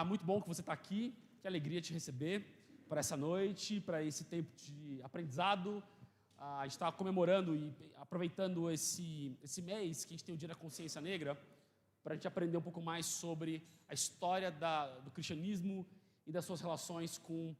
Muito bom que você está aqui, que alegria te receber para essa noite, para esse tempo de aprendizado. A gente está comemorando e aproveitando esse mês que a gente tem o Dia da Consciência Negra, para a gente aprender um pouco mais sobre a história do cristianismo e das suas relações com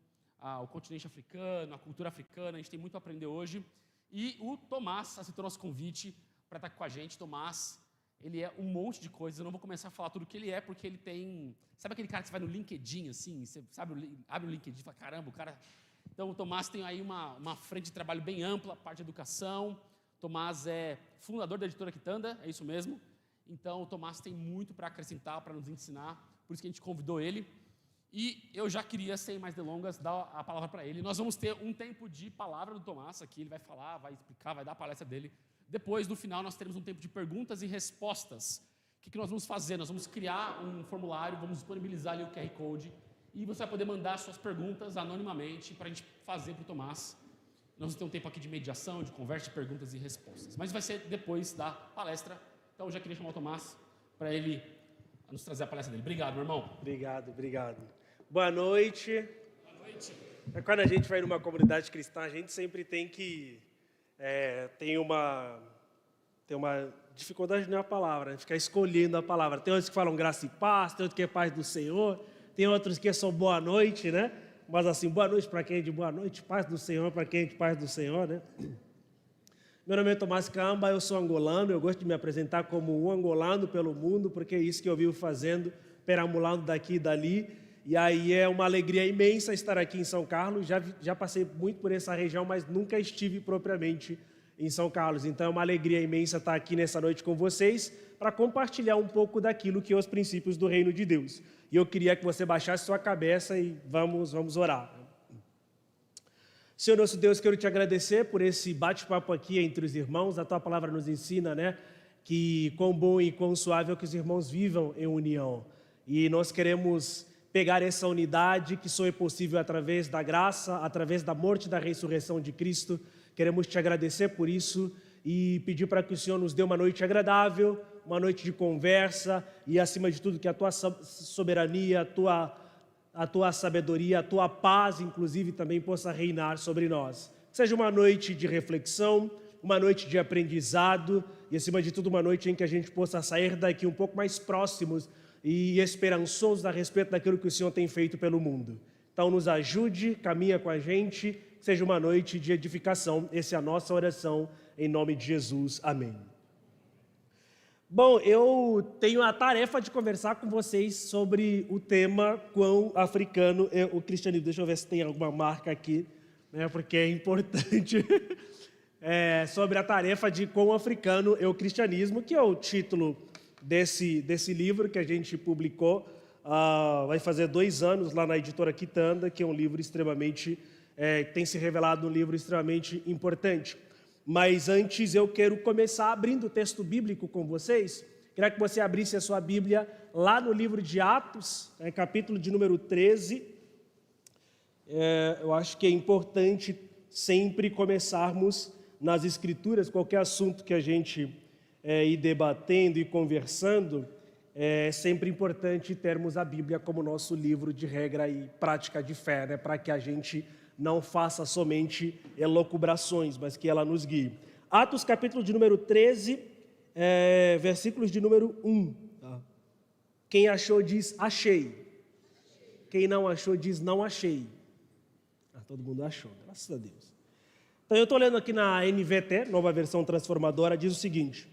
o continente africano, a cultura africana. A gente tem muito a aprender hoje. E o Tomás aceitou nosso convite para estar aqui com a gente. Tomás, ele é um monte de coisas. Eu não vou começar a falar tudo o que ele é, porque ele tem... Sabe aquele cara que você vai no LinkedIn, assim? Você sabe, abre o LinkedIn e fala, caramba, o cara... Então, o Tomás tem aí uma frente de trabalho bem ampla, parte de educação. O Tomás é fundador da editora Quitanda, é isso mesmo. Então, o Tomás tem muito para acrescentar, para nos ensinar. Por isso que a gente convidou ele. E eu já queria, sem mais delongas, dar a palavra para ele. Nós vamos ter um tempo de palavra do Tomás aqui. Ele vai falar, vai explicar, vai dar a palestra dele. Depois, no final, nós teremos um tempo de perguntas e respostas. O que nós vamos fazer? Nós vamos criar um formulário, vamos disponibilizar ali o QR Code e você vai poder mandar suas perguntas anonimamente para a gente fazer para o Tomás. Nós vamos ter um tempo aqui de mediação, de conversa, de perguntas e respostas. Mas vai ser depois da palestra. Então, eu já queria chamar o Tomás para ele nos trazer a palestra dele. Obrigado, meu irmão. Obrigado. Boa noite. Boa noite. Quando a gente vai numa comunidade cristã, a gente sempre tem que... tem uma dificuldade, não é a palavra, ficar escolhendo a palavra. Tem outros que falam graça e paz, tem outros que é paz do Senhor, tem outros que é só boa noite, né? Mas assim, boa noite para quem é de boa noite, paz do Senhor para quem é de paz do Senhor, né? Meu nome é Tomás Camba, eu sou angolano, eu gosto de me apresentar como um angolano pelo mundo, porque é isso que eu vivo fazendo, perambulando daqui e dali. E aí é uma alegria imensa estar aqui em São Carlos. Já passei muito por essa região, mas nunca estive propriamente em São Carlos. Então é uma alegria imensa estar aqui nessa noite com vocês para compartilhar um pouco daquilo que é os princípios do Reino de Deus. E eu queria que você baixasse sua cabeça e vamos orar. Senhor nosso Deus, quero te agradecer por esse bate-papo aqui entre os irmãos. A tua palavra nos ensina, né, que quão bom e quão suave é que os irmãos vivam em união. E nós queremos pegar essa unidade que só é possível através da graça, através da morte e da ressurreição de Cristo. Queremos te agradecer por isso e pedir para que o Senhor nos dê uma noite agradável, uma noite de conversa e, acima de tudo, que a tua soberania, a tua sabedoria, a tua paz, inclusive, também possa reinar sobre nós. Que seja uma noite de reflexão, uma noite de aprendizado e, acima de tudo, uma noite em que a gente possa sair daqui um pouco mais próximos e esperançosos a respeito daquilo que o Senhor tem feito pelo mundo. Então, nos ajude, caminha com a gente, que seja uma noite de edificação. Essa é a nossa oração, em nome de Jesus. Amém. Bom, eu tenho a tarefa de conversar com vocês sobre o tema quão africano é o cristianismo. Deixa eu ver se tem alguma marca aqui, né, porque é importante. Sobre a tarefa de quão africano é o cristianismo, que é o título desse livro que a gente publicou. Vai fazer 2 anos lá na editora Quitanda, que é um livro extremamente... tem se revelado um livro extremamente importante. Mas antes eu quero começar abrindo o texto bíblico com vocês. Queria que você abrisse a sua Bíblia lá no livro de Atos, capítulo de número 13. Eu acho que é importante sempre começarmos nas Escrituras, qualquer assunto que a gente ir debatendo e conversando, é sempre importante termos a Bíblia como nosso livro de regra e prática de fé, né, para que a gente não faça somente elucubrações, mas que ela nos guie. Atos, capítulo de número 13, versículos de número 1. Quem achou diz, achei. Quem não achou diz, não achei. Todo mundo achou, graças a Deus. Então, eu estou lendo aqui na NVT, Nova Versão Transformadora, diz o seguinte: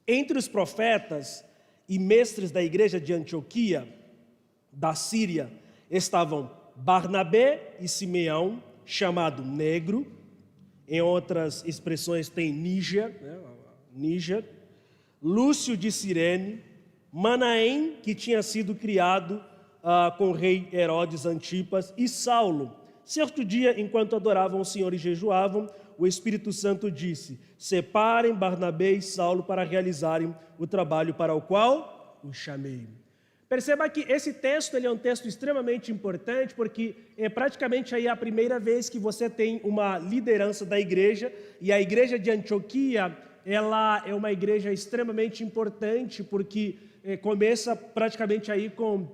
entre os profetas e mestres da igreja de Antioquia, da Síria, estavam Barnabé e Simeão, chamado Negro, em outras expressões tem Níger, Lúcio de Cirene, Manaém, que tinha sido criado com o rei Herodes Antipas, e Saulo. Certo dia, enquanto adoravam o Senhor e jejuavam, o Espírito Santo disse: separem Barnabé e Saulo para realizarem o trabalho para o qual os chamei. Perceba que esse texto ele é um texto extremamente importante, porque é praticamente aí a primeira vez que você tem uma liderança da igreja, e a igreja de Antioquia, ela é uma igreja extremamente importante, porque começa praticamente aí com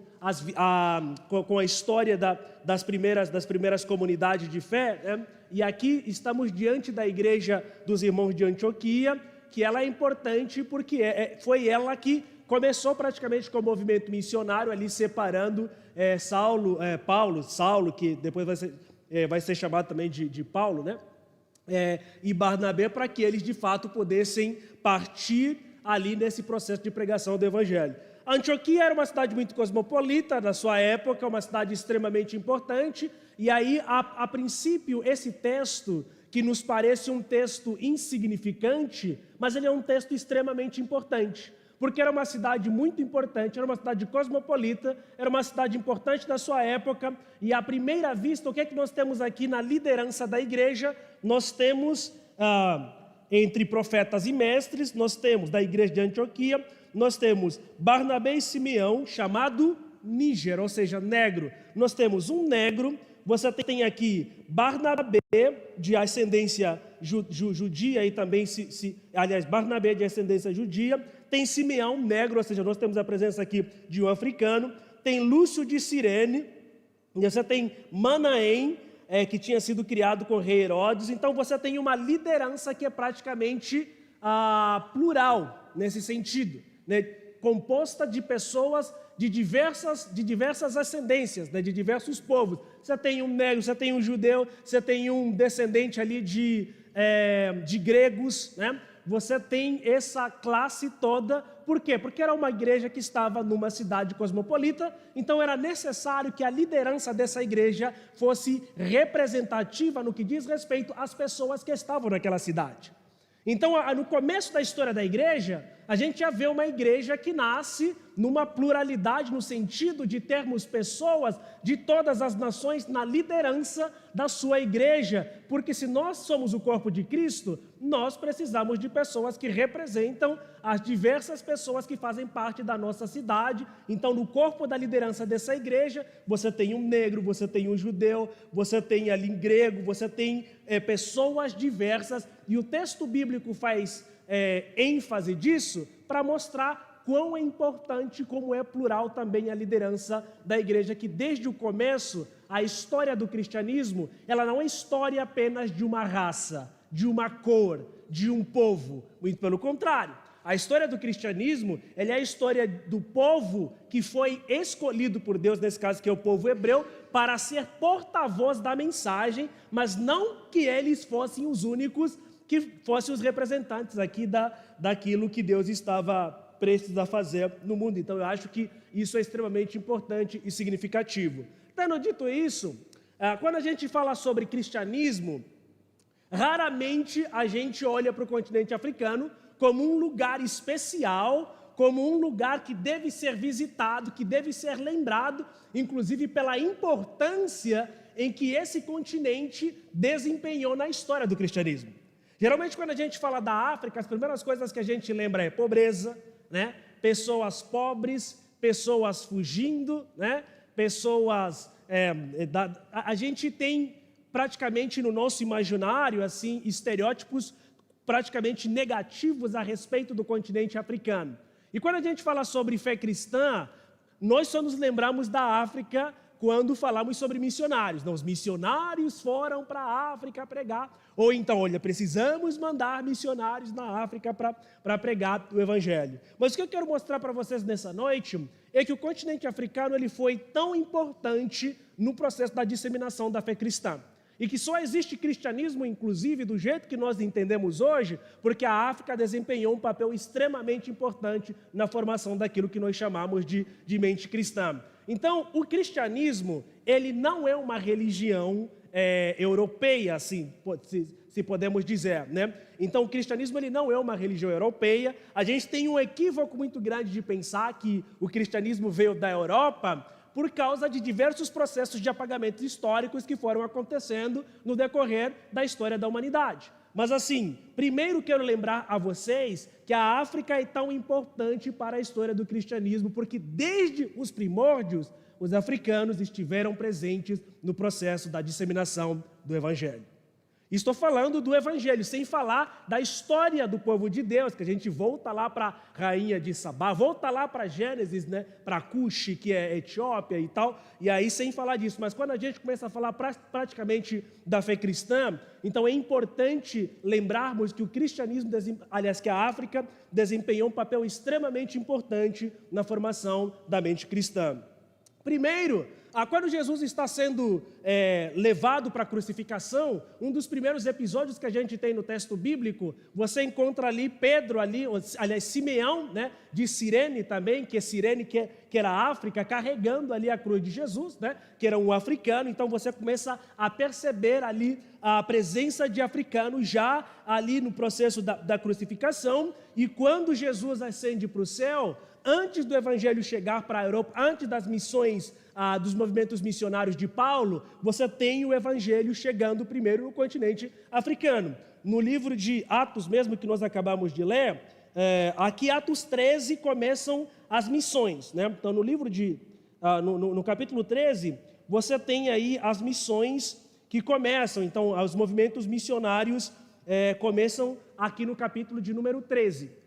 com a história das primeiras comunidades de fé, né? E aqui estamos diante da igreja dos irmãos de Antioquia, que ela é importante porque foi ela que começou praticamente com o movimento missionário, ali separando Saulo, que depois vai ser chamado também de Paulo, né? E Barnabé, para que eles de fato pudessem partir ali nesse processo de pregação do evangelho. Antioquia era uma cidade muito cosmopolita na sua época, uma cidade extremamente importante, e aí, a princípio, esse texto, que nos parece um texto insignificante, mas ele é um texto extremamente importante, porque era uma cidade muito importante, era uma cidade cosmopolita, era uma cidade importante da sua época, e à primeira vista, o que é que nós temos aqui na liderança da igreja? Nós temos, entre profetas e mestres, nós temos da igreja de Antioquia, nós temos Barnabé e Simeão, chamado Níger, ou seja, negro. Nós temos um negro, você tem aqui Barnabé, de ascendência judia, e também, aliás, Barnabé de ascendência judia, tem Simeão, negro, ou seja, nós temos a presença aqui de um africano, tem Lúcio de Cirene, e você tem Manaém, que tinha sido criado com o rei Herodes. Então você tem uma liderança que é praticamente plural, nesse sentido, né? Composta de pessoas de diversas ascendências, né? De diversos povos. Você tem um negro, você tem um judeu, você tem um descendente ali de gregos, né? Você tem essa classe toda. Por quê? Porque era uma igreja que estava numa cidade cosmopolita, então era necessário que a liderança dessa igreja fosse representativa no que diz respeito às pessoas que estavam naquela cidade. Então, no começo da história da igreja, a gente já vê uma igreja que nasce numa pluralidade, no sentido de termos pessoas de todas as nações na liderança da sua igreja, porque se nós somos o corpo de Cristo, nós precisamos de pessoas que representam as diversas pessoas que fazem parte da nossa cidade. Então, no corpo da liderança dessa igreja, você tem um negro, você tem um judeu, você tem ali um grego, você tem pessoas diversas, e o texto bíblico faz ênfase disso para mostrar quão é importante, como é plural também a liderança da igreja, que desde o começo, a história do cristianismo, ela não é história apenas de uma raça, de uma cor, de um povo, muito pelo contrário. A história do cristianismo, ela é a história do povo que foi escolhido por Deus, nesse caso que é o povo hebreu, para ser porta-voz da mensagem, mas não que eles fossem os únicos, que fossem os representantes aqui daquilo que Deus estava prestes a fazer no mundo. Então eu acho que isso é extremamente importante e significativo. Tendo dito isso, quando a gente fala sobre cristianismo, raramente a gente olha para o continente africano como um lugar especial, como um lugar que deve ser visitado, que deve ser lembrado, inclusive pela importância em que esse continente desempenhou na história do cristianismo. Geralmente, quando a gente fala da África, as primeiras coisas que a gente lembra é pobreza, né? Pessoas pobres, pessoas fugindo, né? A gente tem praticamente no nosso imaginário assim estereótipos praticamente negativos a respeito do continente africano. E quando a gente fala sobre fé cristã, nós só nos lembramos da África quando falamos sobre missionários. Não, os missionários foram para a África pregar. Ou então, olha, precisamos mandar missionários na África para pregar o Evangelho. Mas o que eu quero mostrar para vocês nessa noite é que o continente africano ele foi tão importante no processo da disseminação da fé cristã. E que só existe cristianismo, inclusive, do jeito que nós entendemos hoje, porque a África desempenhou um papel extremamente importante na formação daquilo que nós chamamos de mente cristã. Então, o cristianismo, ele não é uma religião europeia, assim, se podemos dizer, né? Então, o cristianismo ele não é uma religião europeia. A gente tem um equívoco muito grande de pensar que o cristianismo veio da Europa por causa de diversos processos de apagamentos históricos que foram acontecendo no decorrer da história da humanidade. Mas assim, primeiro quero lembrar a vocês que a África é tão importante para a história do cristianismo, porque desde os primórdios, os africanos estiveram presentes no processo da disseminação do Evangelho. Estou falando do Evangelho, sem falar da história do povo de Deus, que a gente volta lá para a rainha de Sabá, volta lá para Gênesis, né, para Cuxi, que é Etiópia e tal, e aí sem falar disso. Mas quando a gente começa a falar praticamente da fé cristã, então é importante lembrarmos que o cristianismo, aliás, que a África desempenhou um papel extremamente importante na formação da mente cristã. Primeiro, quando Jesus está sendo levado para a crucificação, um dos primeiros episódios que a gente tem no texto bíblico, você encontra ali Pedro, aliás, Simeão, né, de Cirene também, que é Cirene, que era a África, carregando ali a cruz de Jesus, né, que era um africano. Então você começa a perceber ali a presença de africanos já ali no processo da crucificação. E quando Jesus ascende para o céu, antes do evangelho chegar para a Europa, antes das missões, dos movimentos missionários de Paulo, você tem o evangelho chegando primeiro no continente africano. No livro de Atos mesmo, que nós acabamos de ler, aqui Atos 13 começam as missões, né? Então no livro no capítulo 13, você tem aí as missões que começam, então os movimentos missionários começam aqui no capítulo de número 13.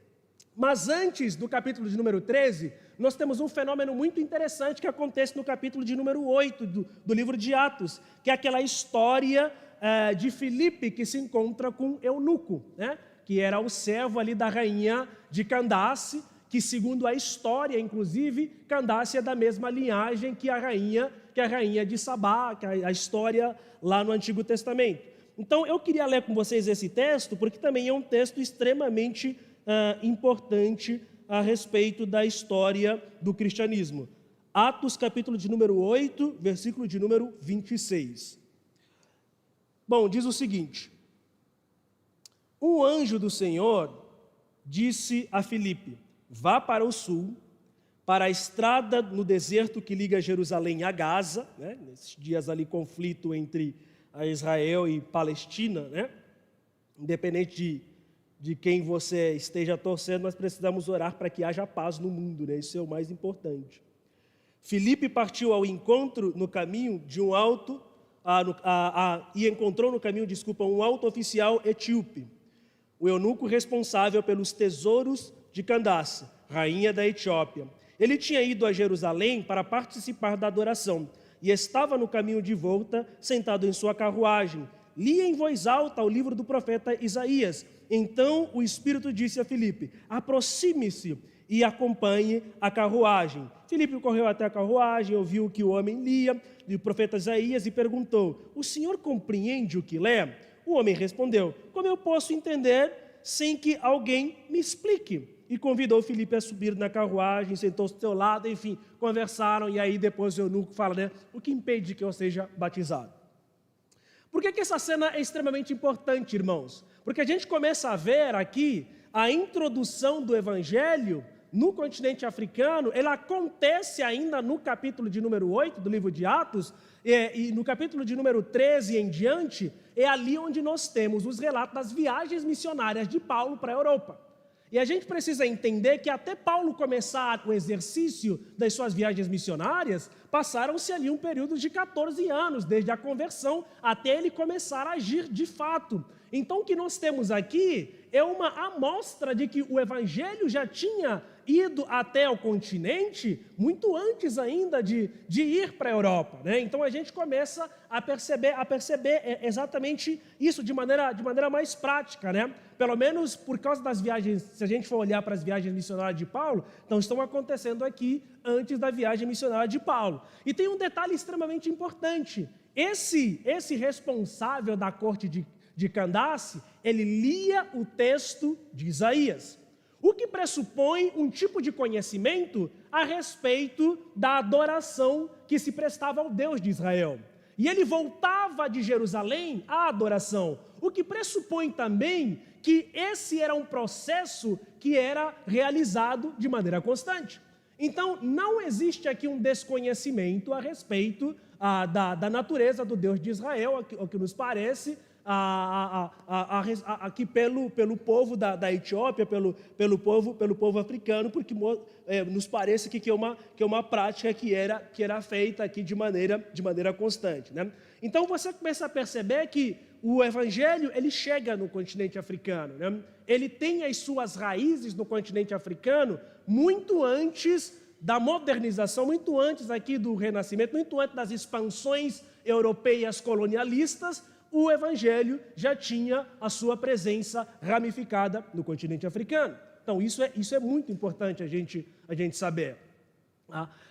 Mas antes do capítulo de número 13, nós temos um fenômeno muito interessante que acontece no capítulo de número 8 do livro de Atos, que é aquela história de Filipe que se encontra com Eunuco, né? Que era o servo ali da rainha de Candace, que segundo a história, inclusive, Candace é da mesma linhagem que a rainha de Sabá, que é a história lá no Antigo Testamento. Então eu queria ler com vocês esse texto, porque também é um texto extremamente importante a respeito da história do cristianismo. Atos, capítulo de número 8, versículo de número 26. Bom, diz o seguinte: um anjo do Senhor disse a Filipe: vá para o sul, para a estrada no deserto que liga Jerusalém a Gaza, né? Nesses dias ali conflito entre Israel e Palestina, né? Independente de quem você esteja torcendo, nós precisamos orar para que haja paz no mundo, né? Isso é o mais importante. Filipe partiu ao encontro no caminho de um alto, e encontrou no caminho, um alto oficial etíope, o eunuco responsável pelos tesouros de Candace, rainha da Etiópia. Ele tinha ido a Jerusalém para participar da adoração e estava no caminho de volta, sentado em sua carruagem. Lia em voz alta o livro do profeta Isaías. Então o Espírito disse a Filipe: aproxime-se e acompanhe a carruagem. Filipe correu até a carruagem, ouviu o que o homem lia, o profeta Isaías, e perguntou: o senhor compreende o que lê? O homem respondeu: como eu posso entender sem que alguém me explique? E convidou Filipe a subir na carruagem, sentou-se ao seu lado, enfim, conversaram, e aí depois o eunuco fala, né, o que impede que eu seja batizado? Por que essa cena é extremamente importante, irmãos? Porque a gente começa a ver aqui a introdução do evangelho no continente africano. Ela acontece ainda no capítulo de número 8 do livro de Atos, e no capítulo de número 13 em diante, é ali onde nós temos os relatos das viagens missionárias de Paulo para a Europa. E a gente precisa entender que até Paulo começar o exercício das suas viagens missionárias, passaram-se ali um período de 14 anos, desde a conversão até ele começar a agir de fato. Então o que nós temos aqui é uma amostra de que o evangelho já tinha ido até o continente muito antes ainda de ir para a Europa, né? Então a gente começa a perceber exatamente isso de maneira mais prática, né? Pelo menos por causa das viagens, se a gente for olhar para as viagens missionárias de Paulo, então estão acontecendo aqui antes da viagem missionária de Paulo. E tem um detalhe extremamente importante: esse responsável da corte de Candace, ele lia o texto de Isaías, o que pressupõe um tipo de conhecimento a respeito da adoração que se prestava ao Deus de Israel. E ele voltava de Jerusalém à adoração, o que pressupõe também que esse era um processo que era realizado de maneira constante. Então, não existe aqui um desconhecimento a respeito da natureza do Deus de Israel, ao que nos parece, aqui pelo povo da Etiópia, pelo povo africano, porque nos parece que é uma prática que era feita aqui de maneira constante, né? Então você começa a perceber que o evangelho ele chega no continente africano, né? Ele tem as suas raízes no continente africano muito antes da modernização, muito antes aqui do Renascimento, muito antes das expansões europeias colonialistas. O evangelho já tinha a sua presença ramificada no continente africano. Então isso é muito importante a gente saber.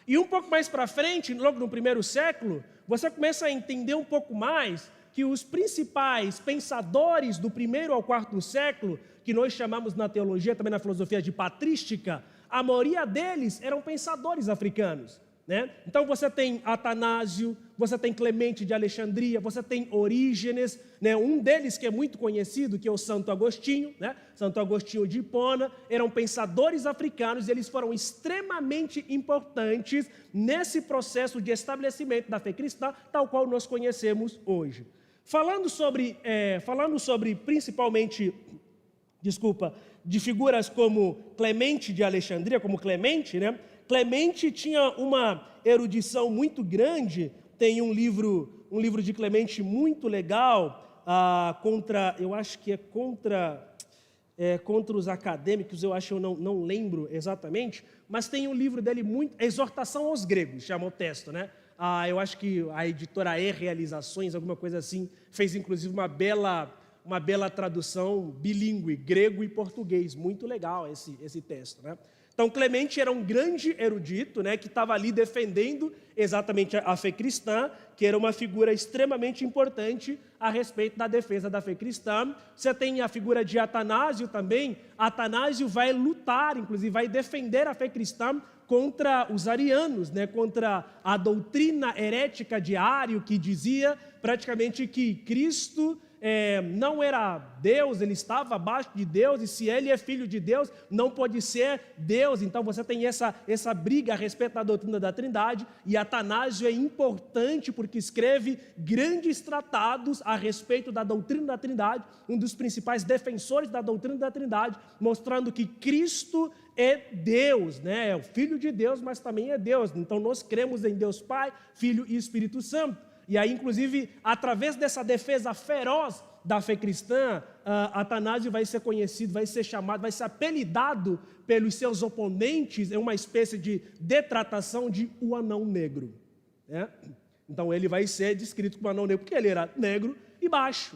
E um pouco mais para frente, logo no primeiro século, você começa a entender um pouco mais que os principais pensadores do primeiro ao quarto século, que nós chamamos na teologia, também na filosofia de patrística, a maioria deles eram pensadores africanos, né? Então você tem Atanásio, você tem Clemente de Alexandria, você tem Orígenes, né? Um deles que é muito conhecido, que é o Santo Agostinho, né? Santo Agostinho de Hipona, eram pensadores africanos e eles foram extremamente importantes nesse processo de estabelecimento da fé cristã, tal qual nós conhecemos hoje. Falando sobre principalmente, de figuras como Clemente de Alexandria, como Clemente, né? Clemente tinha uma erudição muito grande, tem um livro de Clemente muito legal, eu acho que é contra os acadêmicos, eu não lembro exatamente, mas tem um livro dele muito, Exortação aos Gregos, chama o texto, né? Eu acho que a editora Realizações, alguma coisa assim, fez inclusive uma bela tradução bilíngue, grego e português. Muito legal esse texto, né? Então, Clemente era um grande erudito, né, que estava ali defendendo exatamente a fé cristã, que era uma figura extremamente importante a respeito da defesa da fé cristã. Você tem a figura de Atanásio também. Atanásio vai lutar, inclusive vai defender a fé cristã contra os arianos, né, contra a doutrina herética de Ário, que dizia praticamente que Cristo não era Deus, ele estava abaixo de Deus, e se ele é filho de Deus, não pode ser Deus. Então você tem essa briga a respeito da doutrina da Trindade, e Atanásio é importante porque escreve grandes tratados a respeito da doutrina da Trindade, um dos principais defensores da doutrina da Trindade, mostrando que Cristo é Deus, né? É o Filho de Deus, mas também é Deus. Então nós cremos em Deus Pai, Filho e Espírito Santo. E aí, inclusive, através dessa defesa feroz da fé cristã, Atanásio vai ser conhecido, vai ser chamado, vai ser apelidado pelos seus oponentes em uma espécie de detratação de o anão negro, né? Então ele vai ser descrito como anão negro, porque ele era negro e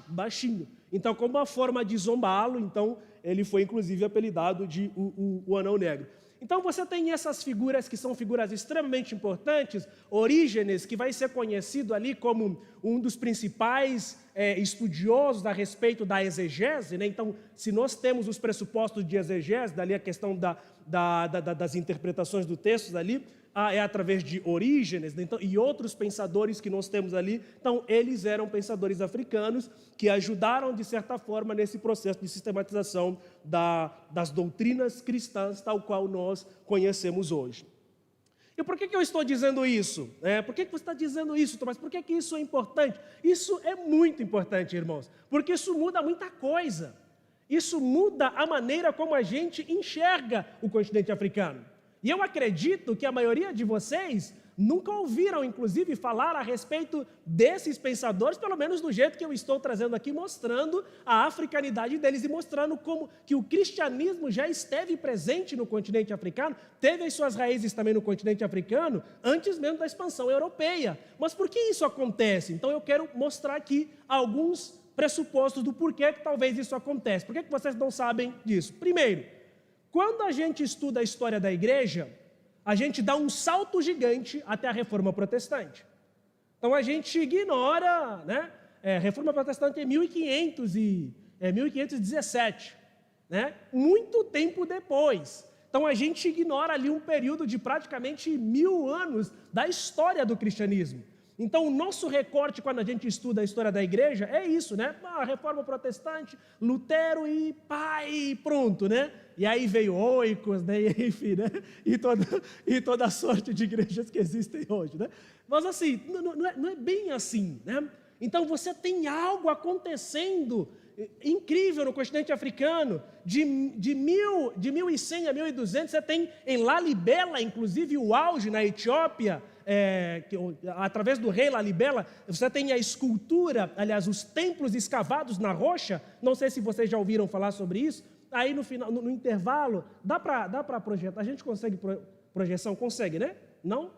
baixinho. Então, como uma forma de zombá-lo, então ele foi inclusive apelidado de o anão negro. Então você tem essas figuras que são figuras extremamente importantes. Orígenes, que vai ser conhecido ali como um dos principais estudiosos a respeito da exegese, né? Então, se nós temos os pressupostos de exegese, dali a questão das interpretações do texto ali, é através de Orígenes, né? Então, e outros pensadores que nós temos ali. Então, eles eram pensadores africanos que ajudaram, de certa forma, nesse processo de sistematização das doutrinas cristãs, tal qual nós conhecemos hoje. E por que eu estou dizendo isso? Por que você está dizendo isso, Tomás? Por que isso é importante? Isso é muito importante, irmãos, porque isso muda muita coisa. Isso muda a maneira como a gente enxerga o continente africano. E eu acredito que a maioria de vocês nunca ouviram, inclusive, falar a respeito desses pensadores, pelo menos do jeito que eu estou trazendo aqui, mostrando a africanidade deles e mostrando como que o cristianismo já esteve presente no continente africano, teve as suas raízes também no continente africano, antes mesmo da expansão europeia. Mas por que isso acontece? Então eu quero mostrar aqui alguns pressupostos do porquê que talvez isso acontece. Por que vocês não sabem disso? Primeiro, quando a gente estuda a história da igreja, a gente dá um salto gigante até a Reforma Protestante. Então a gente ignora, né? Reforma Protestante é 1517, né? Muito tempo depois. Então a gente ignora ali um período de praticamente 1000 anos da história do cristianismo. Então, o nosso recorte, quando a gente estuda a história da igreja, é isso, né? A Reforma Protestante, Lutero e pronto, né? E aí veio Oicos, né? Enfim, né? E toda a sorte de igrejas que existem hoje, né? Mas assim, não é bem assim, né? Então você tem algo acontecendo incrível no continente africano. De 1100 a 1200, você tem em Lalibela, inclusive o auge na Etiópia, através do rei Lalibela, você tem a escultura, aliás, os templos escavados na rocha. Não sei se vocês já ouviram falar sobre isso. Aí no final, no intervalo, dá para projetar. A gente consegue projeção? Consegue, né? Não?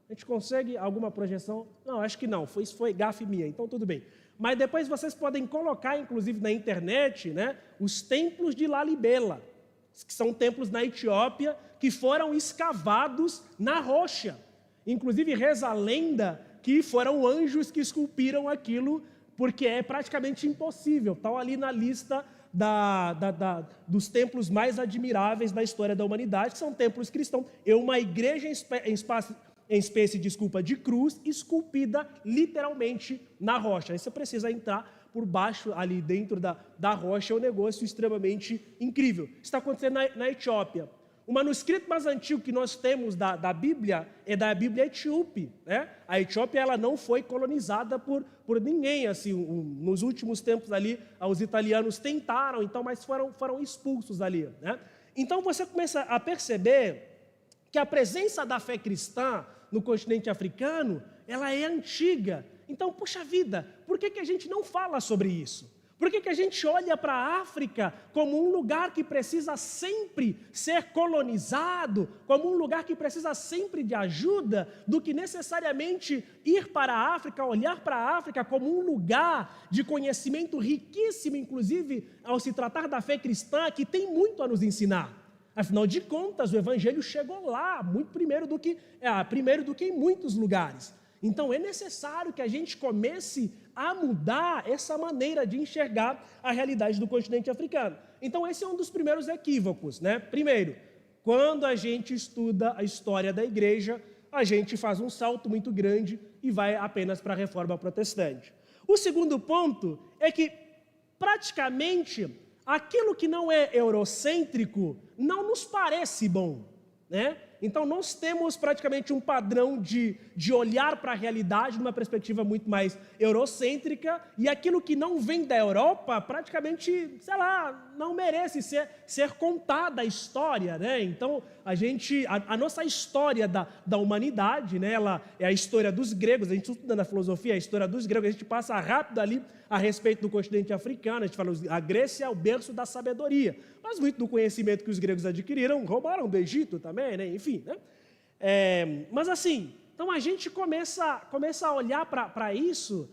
A gente consegue alguma projeção? Não, acho que não. Isso foi gafe minha, então tudo bem. Mas depois vocês podem colocar, inclusive na internet, né, os templos de Lalibela, que são templos na Etiópia, que foram escavados na rocha. Inclusive reza a lenda que foram anjos que esculpiram aquilo, porque é praticamente impossível. Está ali na lista dos templos mais admiráveis da história da humanidade, que são templos cristãos. É uma igreja em espécie de cruz, esculpida literalmente na rocha. Aí você precisa entrar por baixo, ali dentro da rocha, é um negócio extremamente incrível. Isso está acontecendo na Etiópia. O manuscrito mais antigo que nós temos da Bíblia é da Bíblia etíope, né? A Etiópia ela não foi colonizada por ninguém, assim, nos últimos tempos ali, os italianos tentaram, então, mas foram expulsos ali, né? Então você começa a perceber que a presença da fé cristã no continente africano, ela é antiga. Então, puxa vida, por que a gente não fala sobre isso? Por que a gente olha para a África como um lugar que precisa sempre ser colonizado, como um lugar que precisa sempre de ajuda, do que necessariamente ir para a África, olhar para a África como um lugar de conhecimento riquíssimo, inclusive ao se tratar da fé cristã, que tem muito a nos ensinar. Afinal de contas, o Evangelho chegou lá, muito primeiro do que em muitos lugares. Então é necessário que a gente comece a mudar essa maneira de enxergar a realidade do continente africano. Então esse é um dos primeiros equívocos, né? Primeiro, quando a gente estuda a história da igreja, a gente faz um salto muito grande e vai apenas para a reforma protestante. O segundo ponto é que praticamente aquilo que não é eurocêntrico não nos parece bom, né? Então nós temos praticamente um padrão de olhar para a realidade numa perspectiva muito mais eurocêntrica, e aquilo que não vem da Europa praticamente, sei lá, não merece ser contada a história, né? Então a nossa história da humanidade, né? Ela é a história dos gregos. A gente estuda na filosofia a história dos gregos, a gente passa rápido ali a respeito do continente africano. A gente fala a Grécia é o berço da sabedoria, mas muito do conhecimento que os gregos adquiriram roubaram do Egito também, né? Enfim, né? Mas assim, então a gente começa a olhar para isso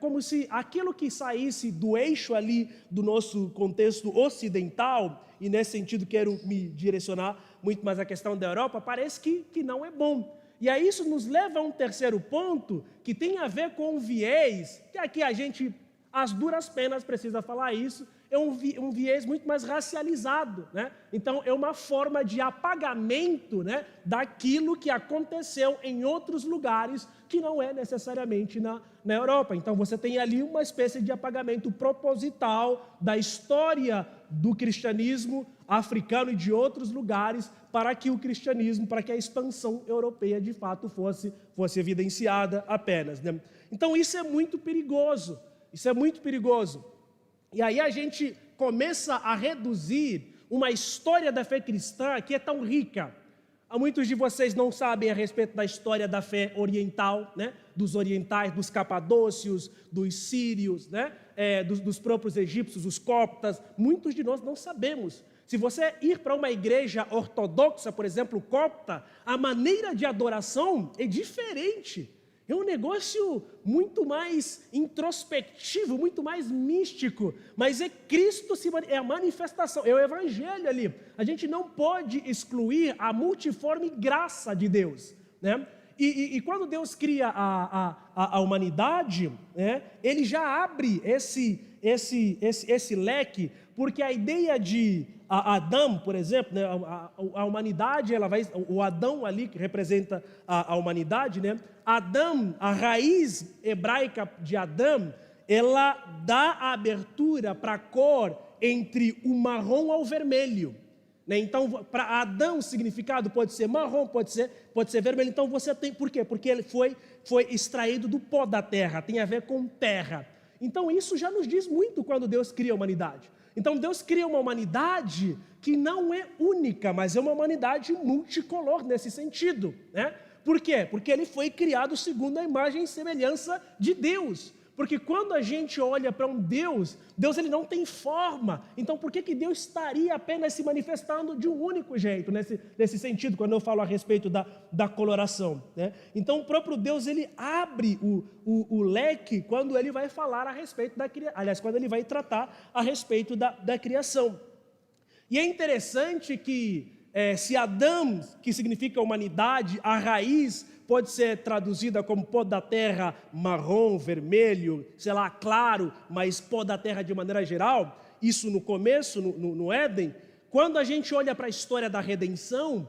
como se aquilo que saísse do eixo ali do nosso contexto ocidental, e nesse sentido quero me direcionar muito mais à questão da Europa, parece que não é bom. E aí isso nos leva a um terceiro ponto, que tem a ver com o viés, que aqui a gente, às duras penas, precisa falar isso, é um viés muito mais racializado, né? Então é uma forma de apagamento, né, daquilo que aconteceu em outros lugares que não é necessariamente na Europa. Então você tem ali uma espécie de apagamento proposital da história do cristianismo africano e de outros lugares, para que o cristianismo, para que a expansão europeia de fato fosse evidenciada apenas, né? Então isso é muito perigoso, isso é muito perigoso. E aí a gente começa a reduzir uma história da fé cristã que é tão rica. Muitos de vocês não sabem a respeito da história da fé oriental, né? Dos orientais, dos capadócios, dos sírios, né? Dos próprios egípcios, os coptas. Muitos de nós não sabemos. Se você ir para uma igreja ortodoxa, por exemplo, copta, a maneira de adoração é diferente. É um negócio muito mais introspectivo, muito mais místico, mas é Cristo, é a manifestação, é o Evangelho ali. A gente não pode excluir a multiforme graça de Deus, né? E quando Deus cria a humanidade, né, Ele já abre esse leque, porque a ideia de Adão, por exemplo, né, a humanidade, o Adão ali que representa a humanidade, né? Adão, a raiz hebraica de Adão, ela dá a abertura para a cor entre o marrom ao vermelho. né? Então, para Adão, o significado pode ser marrom, pode ser vermelho. Então, você tem... Por quê? Porque ele foi extraído do pó da terra, tem a ver com terra. Então, isso já nos diz muito quando Deus cria a humanidade. Então, Deus cria uma humanidade que não é única, mas é uma humanidade multicolor nesse sentido, né? Por quê? Porque ele foi criado segundo a imagem e semelhança de Deus. Porque quando a gente olha para um Deus, Deus ele não tem forma. Então, por que Deus estaria apenas se manifestando de um único jeito, nesse sentido, quando eu falo a respeito da coloração, né? Então, o próprio Deus, ele abre o leque quando ele vai falar a respeito da criação. Aliás, quando ele vai tratar a respeito da criação. E é interessante que, se Adão, que significa humanidade, a raiz pode ser traduzida como pó da terra marrom, vermelho, sei lá, claro, mas pó da terra de maneira geral, isso no começo, no Éden. Quando a gente olha para a história da redenção,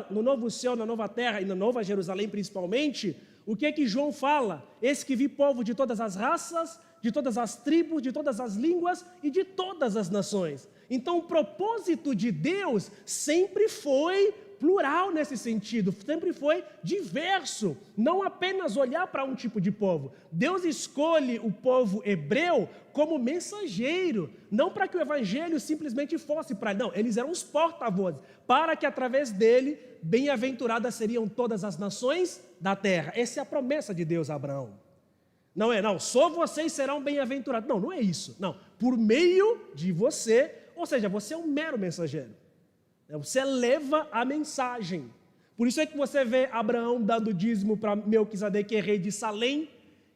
no novo céu, na nova terra e na nova Jerusalém principalmente, o que é que João fala? Esse que vi povo de todas as raças, de todas as tribos, de todas as línguas e de todas as nações. Então o propósito de Deus sempre foi plural nesse sentido, sempre foi diverso, não apenas olhar para um tipo de povo. Deus escolhe o povo hebreu como mensageiro, não para que o evangelho simplesmente fosse para... Não, eles eram os porta-vozes, para que através dele, bem-aventuradas seriam todas as nações da terra. Essa é a promessa de Deus a Abraão. Não, só vocês serão bem-aventurados. Não é isso. Não, por meio de você, ou seja, você é um mero mensageiro. Você leva a mensagem. Por isso é que você vê Abraão dando dízimo para Melquisedeque, que é rei de Salém,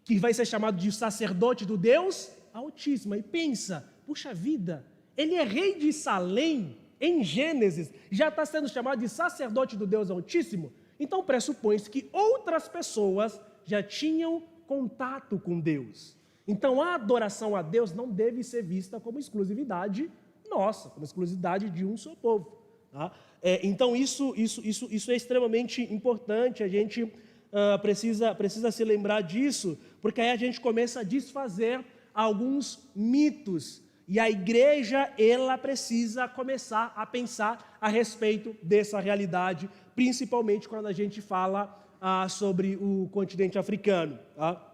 que vai ser chamado de sacerdote do Deus Altíssimo. E pensa, puxa vida, ele é rei de Salém, em Gênesis, já está sendo chamado de sacerdote do Deus Altíssimo. Então pressupõe-se que outras pessoas já tinham contato com Deus. Então a adoração a Deus não deve ser vista como exclusividade nossa, como exclusividade de um só povo. Tá? Então isso é extremamente importante, a gente precisa se lembrar disso, porque aí a gente começa a desfazer alguns mitos, e a igreja ela precisa começar a pensar a respeito dessa realidade, principalmente quando a gente fala sobre o continente africano. Tá?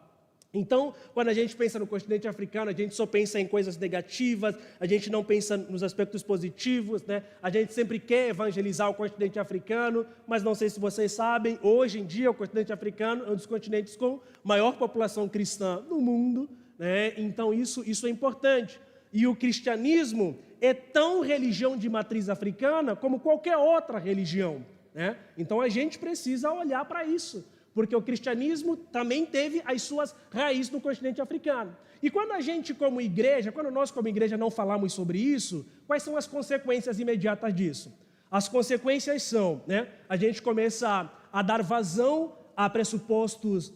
Então, quando a gente pensa no continente africano, a gente só pensa em coisas negativas, a gente não pensa nos aspectos positivos, né? A gente sempre quer evangelizar o continente africano, mas não sei se vocês sabem, hoje em dia o continente africano é um dos continentes com maior população cristã no mundo, né? Então isso é importante. E o cristianismo é tão religião de matriz africana como qualquer outra religião, né? Então a gente precisa olhar para isso, porque o cristianismo também teve as suas raízes no continente africano. E quando a gente como igreja, quando nós como igreja não falamos sobre isso, quais são as consequências imediatas disso? As consequências são, né, a gente começa a dar vazão a pressupostos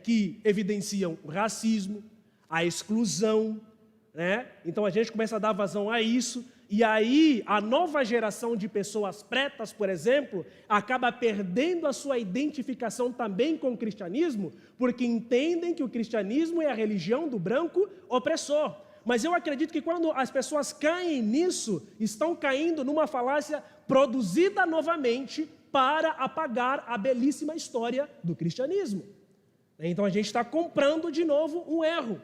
que evidenciam o racismo, a exclusão, né? Então a gente começa a dar vazão a isso, e aí a nova geração de pessoas pretas, por exemplo, acaba perdendo a sua identificação também com o cristianismo, porque entendem que o cristianismo é a religião do branco opressor. Mas eu acredito que quando as pessoas caem nisso, estão caindo numa falácia produzida novamente para apagar a belíssima história do cristianismo. Então a gente está comprando de novo um erro,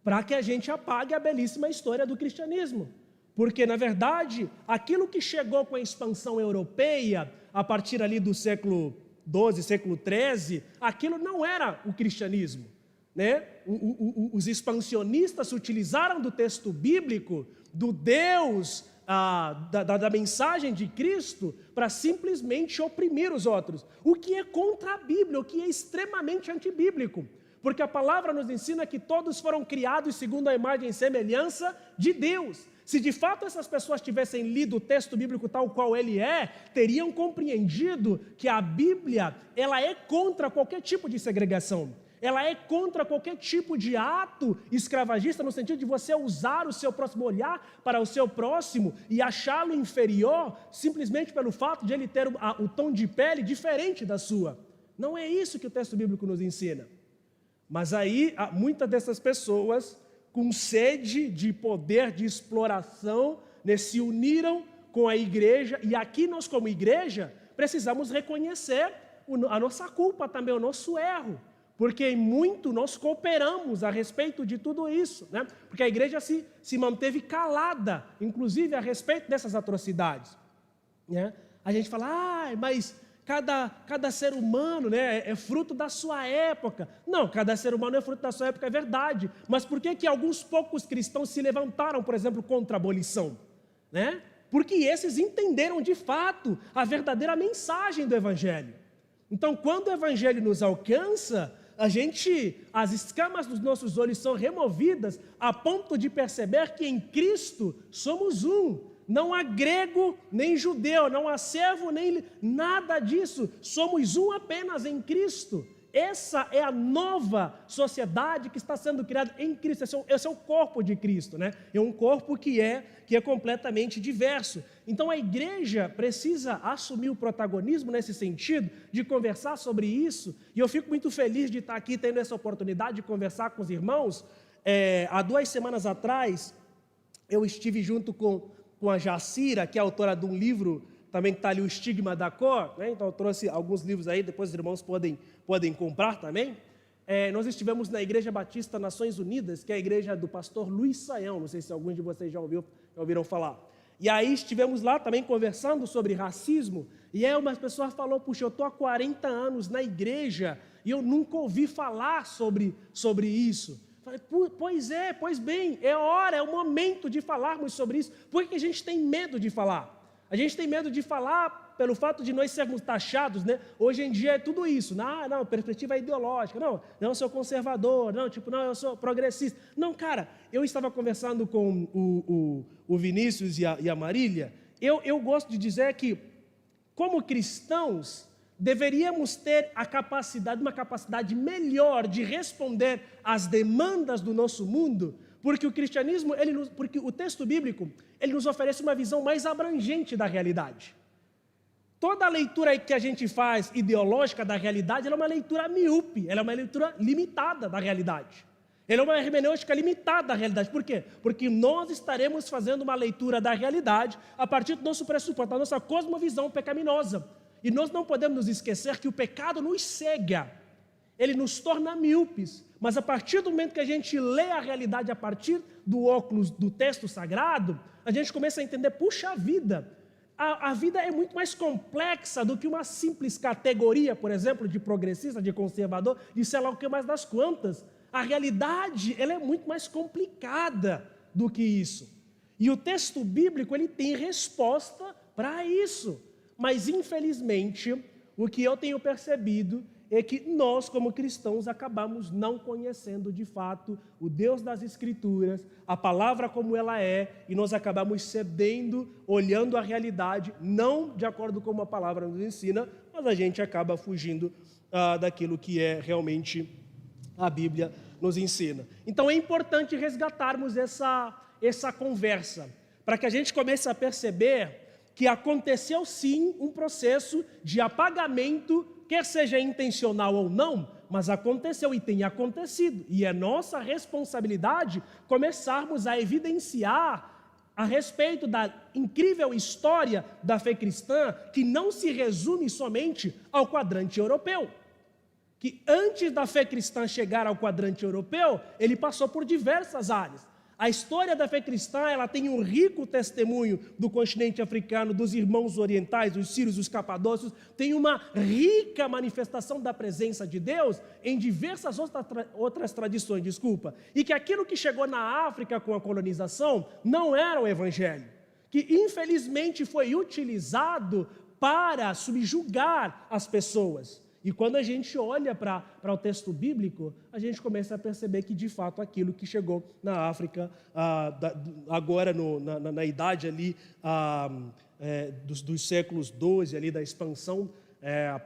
para que a gente apague a belíssima história do cristianismo. Porque, na verdade, aquilo que chegou com a expansão europeia, a partir ali do século XII, século XIII, aquilo não era o cristianismo, né? Os expansionistas se utilizaram do texto bíblico, do Deus, da mensagem de Cristo, para simplesmente oprimir os outros, o que é contra a Bíblia, o que é extremamente antibíblico. Porque a palavra nos ensina que todos foram criados segundo a imagem e semelhança de Deus. Se de fato essas pessoas tivessem lido o texto bíblico tal qual ele é, teriam compreendido que a Bíblia, ela é contra qualquer tipo de segregação. Ela é contra qualquer tipo de ato escravagista, no sentido de você usar o seu próximo, olhar para o seu próximo e achá-lo inferior, simplesmente pelo fato de ele ter o tom de pele diferente da sua. Não é isso que o texto bíblico nos ensina. Mas aí, muitas dessas pessoas, com sede de poder, de exploração, se uniram com a igreja, e aqui nós como igreja precisamos reconhecer a nossa culpa também, o nosso erro, porque em muito nós cooperamos a respeito de tudo isso, né? Porque a igreja se manteve calada, inclusive a respeito dessas atrocidades, né? A gente fala, mas cada ser humano, né, é fruto da sua época. Não, cada ser humano é fruto da sua época, é verdade. Mas por que alguns poucos cristãos se levantaram, por exemplo, contra a abolição? Né? Porque esses entenderam de fato a verdadeira mensagem do Evangelho. Então, quando o Evangelho nos alcança, as escamas dos nossos olhos são removidas a ponto de perceber que em Cristo somos um. Não há grego nem judeu, não há servo nem nada disso. Somos um apenas em Cristo. Essa é a nova sociedade que está sendo criada em Cristo. Esse é o corpo de Cristo, né? É um corpo que é completamente diverso. Então a igreja precisa assumir o protagonismo nesse sentido, de conversar sobre isso. E eu fico muito feliz de estar aqui tendo essa oportunidade de conversar com os irmãos. Há 2 semanas atrás, eu estive junto com a Jacira, que é autora de um livro também que está ali, O Estigma da Cor, né? Então eu trouxe alguns livros aí, depois os irmãos podem comprar também. Nós estivemos na Igreja Batista Nações Unidas, que é a igreja do pastor Luiz Saião, não sei se alguns de vocês já ouviram falar. E aí estivemos lá também conversando sobre racismo, e aí uma pessoa falou, puxa, eu estou há 40 anos na igreja, e eu nunca ouvi falar sobre isso. Falei, pois bem, é o momento de falarmos sobre isso. Por que a gente tem medo de falar? A gente tem medo de falar pelo fato de nós sermos taxados, né? Hoje em dia é tudo isso. Não, perspectiva ideológica. Não, eu sou conservador. Não, eu sou progressista. Não, cara, eu estava conversando com o Vinícius e a Marília. Eu gosto de dizer que, como cristãos, deveríamos ter uma capacidade melhor de responder às demandas do nosso mundo, porque o cristianismo, porque o texto bíblico, ele nos oferece uma visão mais abrangente da realidade. Toda a leitura que a gente faz ideológica da realidade, ela é uma leitura míope, ela é uma leitura limitada da realidade. Ela é uma hermenêutica limitada da realidade. Por quê? Porque nós estaremos fazendo uma leitura da realidade a partir do nosso pressuposto, da nossa cosmovisão pecaminosa. E nós não podemos nos esquecer que o pecado nos cega, ele nos torna míopes, mas a partir do momento que a gente lê a realidade a partir do óculos do texto sagrado, a gente começa a entender, puxa vida, a vida é muito mais complexa do que uma simples categoria, por exemplo, de progressista, de conservador, de sei lá o que mais das quantas. A realidade, ela é muito mais complicada do que isso. E o texto bíblico, ele tem resposta para isso. Mas, infelizmente, o que eu tenho percebido é que nós, como cristãos, acabamos não conhecendo de fato o Deus das Escrituras, a palavra como ela é, e nós acabamos cedendo, olhando a realidade, não de acordo com como a palavra nos ensina, mas a gente acaba fugindo daquilo que é realmente a Bíblia nos ensina. Então é importante resgatarmos essa conversa, para que a gente comece a perceber que aconteceu sim um processo de apagamento, quer seja intencional ou não, mas aconteceu e tem acontecido. E é nossa responsabilidade começarmos a evidenciar a respeito da incrível história da fé cristã, que não se resume somente ao quadrante europeu. Que antes da fé cristã chegar ao quadrante europeu, ele passou por diversas áreas. A história da fé cristã, ela tem um rico testemunho do continente africano, dos irmãos orientais, os sírios, os capadócios, tem uma rica manifestação da presença de Deus em diversas outras tradições, e que aquilo que chegou na África com a colonização não era o Evangelho, que infelizmente foi utilizado para subjugar as pessoas. E quando a gente olha para o texto bíblico, a gente começa a perceber que, de fato, aquilo que chegou na África, agora na idade ali dos séculos XII, ali, da expansão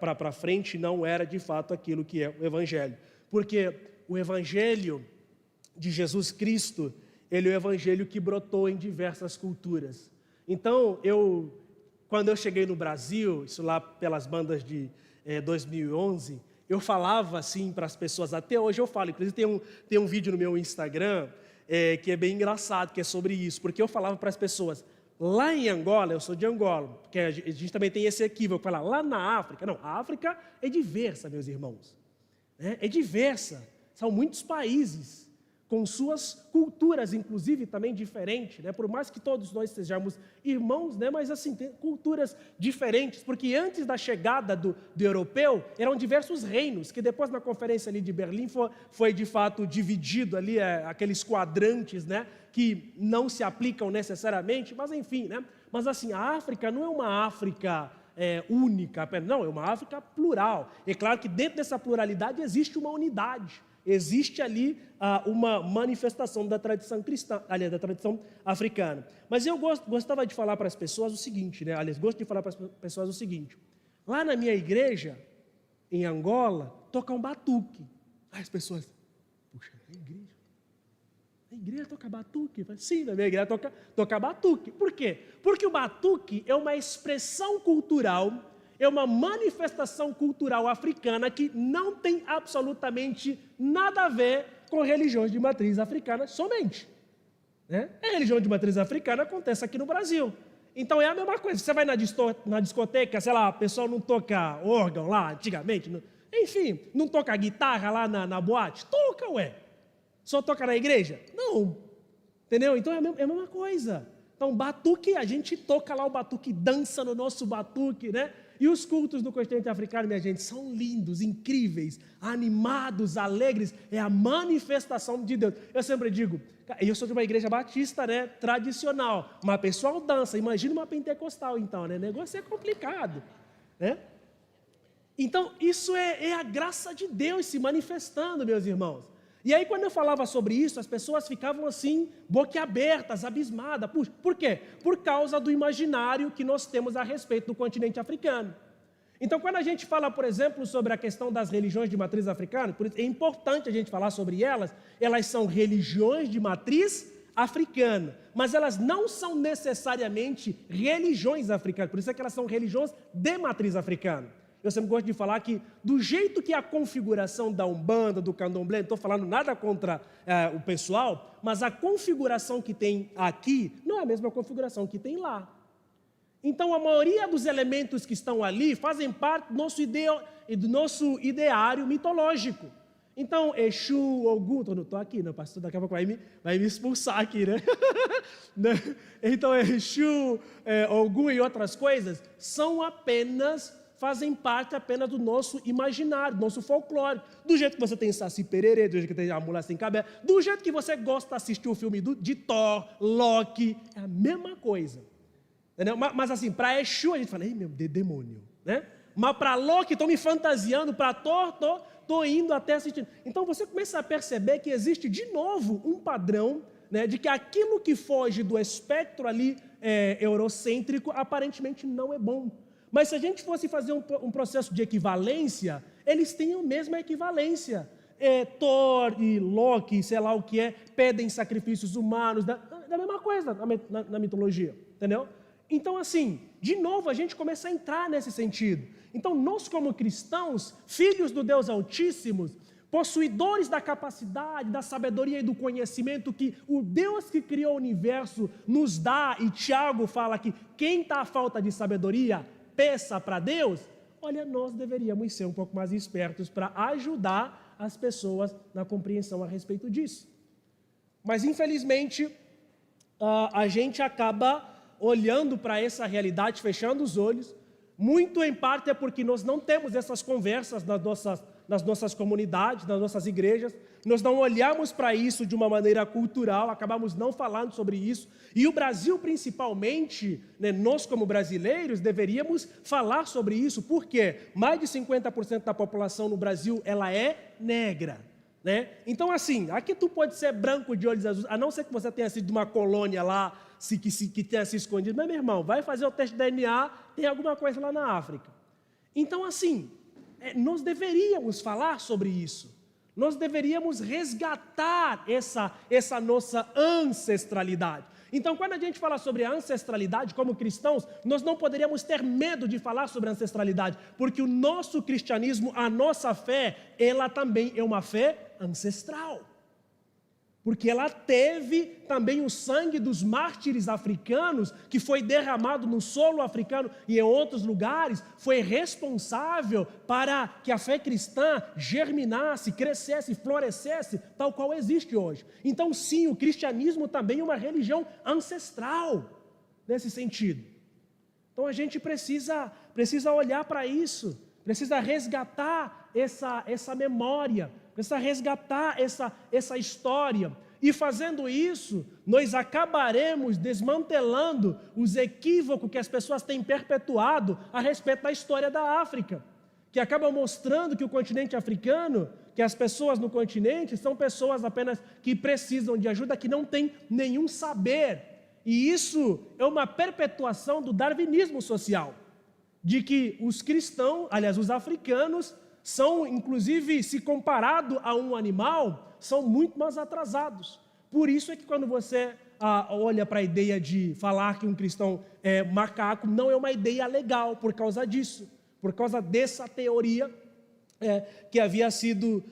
para frente, não era, de fato, aquilo que é o Evangelho. Porque o Evangelho de Jesus Cristo, ele é o Evangelho que brotou em diversas culturas. Então, quando eu cheguei no Brasil, isso lá pelas bandas de 2011, eu falava assim para as pessoas, até hoje eu falo, inclusive tem um vídeo no meu Instagram que é bem engraçado, que é sobre isso, porque eu falava para as pessoas, lá em Angola, eu sou de Angola, porque a gente também tem esse equívoco, falar lá na África. Não, a África é diversa, meus irmãos. É diversa. São muitos países, com suas culturas, inclusive, também diferentes, né? Por mais que todos nós sejamos irmãos, né? Mas assim, tem culturas diferentes, porque antes da chegada do europeu, eram diversos reinos, que depois na conferência ali de Berlim foi de fato dividido ali, aqueles quadrantes, né? Que não se aplicam necessariamente, mas enfim, né? Mas assim, a África não é uma África única, não, é uma África plural. É claro que dentro dessa pluralidade existe uma unidade. Existe ali uma manifestação da tradição cristã, aliás, da tradição africana. Mas eu gostava de falar para as pessoas o seguinte, né? Aliás, gosto de falar para as pessoas o seguinte. Lá na minha igreja, em Angola, toca um batuque. Aí as pessoas, puxa, a igreja toca batuque? Eu falei, sim, na minha igreja toca batuque. Por quê? Porque o batuque é uma expressão cultural, é uma manifestação cultural africana que não tem absolutamente nada a ver com religiões de matriz africana somente. Né? A religião de matriz africana acontece aqui no Brasil. Então é a mesma coisa. Você vai na discoteca, sei lá, o pessoal não toca órgão lá antigamente, enfim, não toca guitarra lá na boate? Toca, ué. Só toca na igreja? Não. Entendeu? Então é a mesma coisa. Então batuque, a gente toca lá o batuque, dança no nosso batuque, né? E os cultos do continente africano, minha gente, são lindos, incríveis, animados, alegres. É a manifestação de Deus. Eu sempre digo, eu sou de uma igreja batista, né, tradicional. Mas o pessoal dança. Imagina uma pentecostal, então, né? O negócio é complicado, né? Então, isso é a graça de Deus se manifestando, meus irmãos. E aí, quando eu falava sobre isso, as pessoas ficavam assim, boquiabertas, abismadas. Por quê? Por causa do imaginário que nós temos a respeito do continente africano. Então, quando a gente fala, por exemplo, sobre a questão das religiões de matriz africana, é importante a gente falar sobre elas, elas são religiões de matriz africana, mas elas não são necessariamente religiões africanas, por isso é que elas são religiões de matriz africana. Eu sempre gosto de falar que, do jeito que a configuração da Umbanda, do Candomblé, não estou falando nada contra o pessoal, mas a configuração que tem aqui não é a mesma configuração que tem lá. Então, a maioria dos elementos que estão ali fazem parte do nosso ideário mitológico. Então, Exu, Ogum, eu não estou aqui, não, pastor, daqui a pouco vai me expulsar aqui, né? Então, Exu, Ogum e outras coisas fazem parte apenas do nosso imaginário, do nosso folclore. Do jeito que você tem Saci Pererê, do jeito que tem a Mula Sem Cabeça, do jeito que você gosta de assistir o filme de Thor, Loki, é a mesma coisa. Entendeu? Mas assim, para Exu a gente fala, ei meu demônio, né? Mas para Loki, estou me fantasiando, para Thor, estou indo até assistindo. Então você começa a perceber que existe de novo um padrão, né, de que aquilo que foge do espectro ali eurocêntrico aparentemente não é bom. Mas se a gente fosse fazer um processo de equivalência, eles têm a mesma equivalência. Thor e Loki, sei lá o que pedem sacrifícios humanos, da mesma coisa na mitologia, entendeu? Então, assim, de novo, a gente começa a entrar nesse sentido. Então, nós como cristãos, filhos do Deus Altíssimo, possuidores da capacidade, da sabedoria e do conhecimento que o Deus que criou o universo nos dá, e Tiago fala que quem está à falta de sabedoria, peça para Deus, olha, nós deveríamos ser um pouco mais espertos para ajudar as pessoas na compreensão a respeito disso. Mas, infelizmente, a gente acaba olhando para essa realidade, fechando os olhos, muito em parte é porque nós não temos essas conversas nas nossas comunidades, nas nossas igrejas, nós não olhamos para isso de uma maneira cultural, acabamos não falando sobre isso, e o Brasil principalmente, né, nós como brasileiros deveríamos falar sobre isso, porque mais de 50% da população no Brasil, ela é negra, né? Então assim, aqui tu pode ser branco de olhos azuis, a não ser que você tenha sido de uma colônia lá, que tenha se escondido, mas meu irmão, vai fazer o teste de DNA, tem alguma coisa lá na África. Então assim, nós deveríamos falar sobre isso. Nós deveríamos resgatar essa nossa ancestralidade. Então, quando a gente fala sobre a ancestralidade como cristãos, nós não poderíamos ter medo de falar sobre a ancestralidade, porque o nosso cristianismo, a nossa fé, ela também é uma fé ancestral. porque ela teve também o sangue dos mártires africanos, que foi derramado no solo africano e em outros lugares, foi responsável para que a fé cristã germinasse, crescesse, florescesse, tal qual existe hoje. Então, sim, o cristianismo também é uma religião ancestral, nesse sentido. Então, a gente precisa olhar para isso, precisa resgatar essa memória, precisa resgatar essa história. E fazendo isso, nós acabaremos desmantelando os equívocos que as pessoas têm perpetuado a respeito da história da África, que acabam mostrando que o continente africano, que as pessoas no continente são pessoas apenas que precisam de ajuda, que não têm nenhum saber. E isso é uma perpetuação do darwinismo social, de que os cristãos, aliás, os africanos, são, inclusive, se comparado a um animal, são muito mais atrasados. Por isso é que quando você olha para a ideia de falar que um cristão é macaco, não é uma ideia legal por causa disso, por causa dessa teoria que havia sido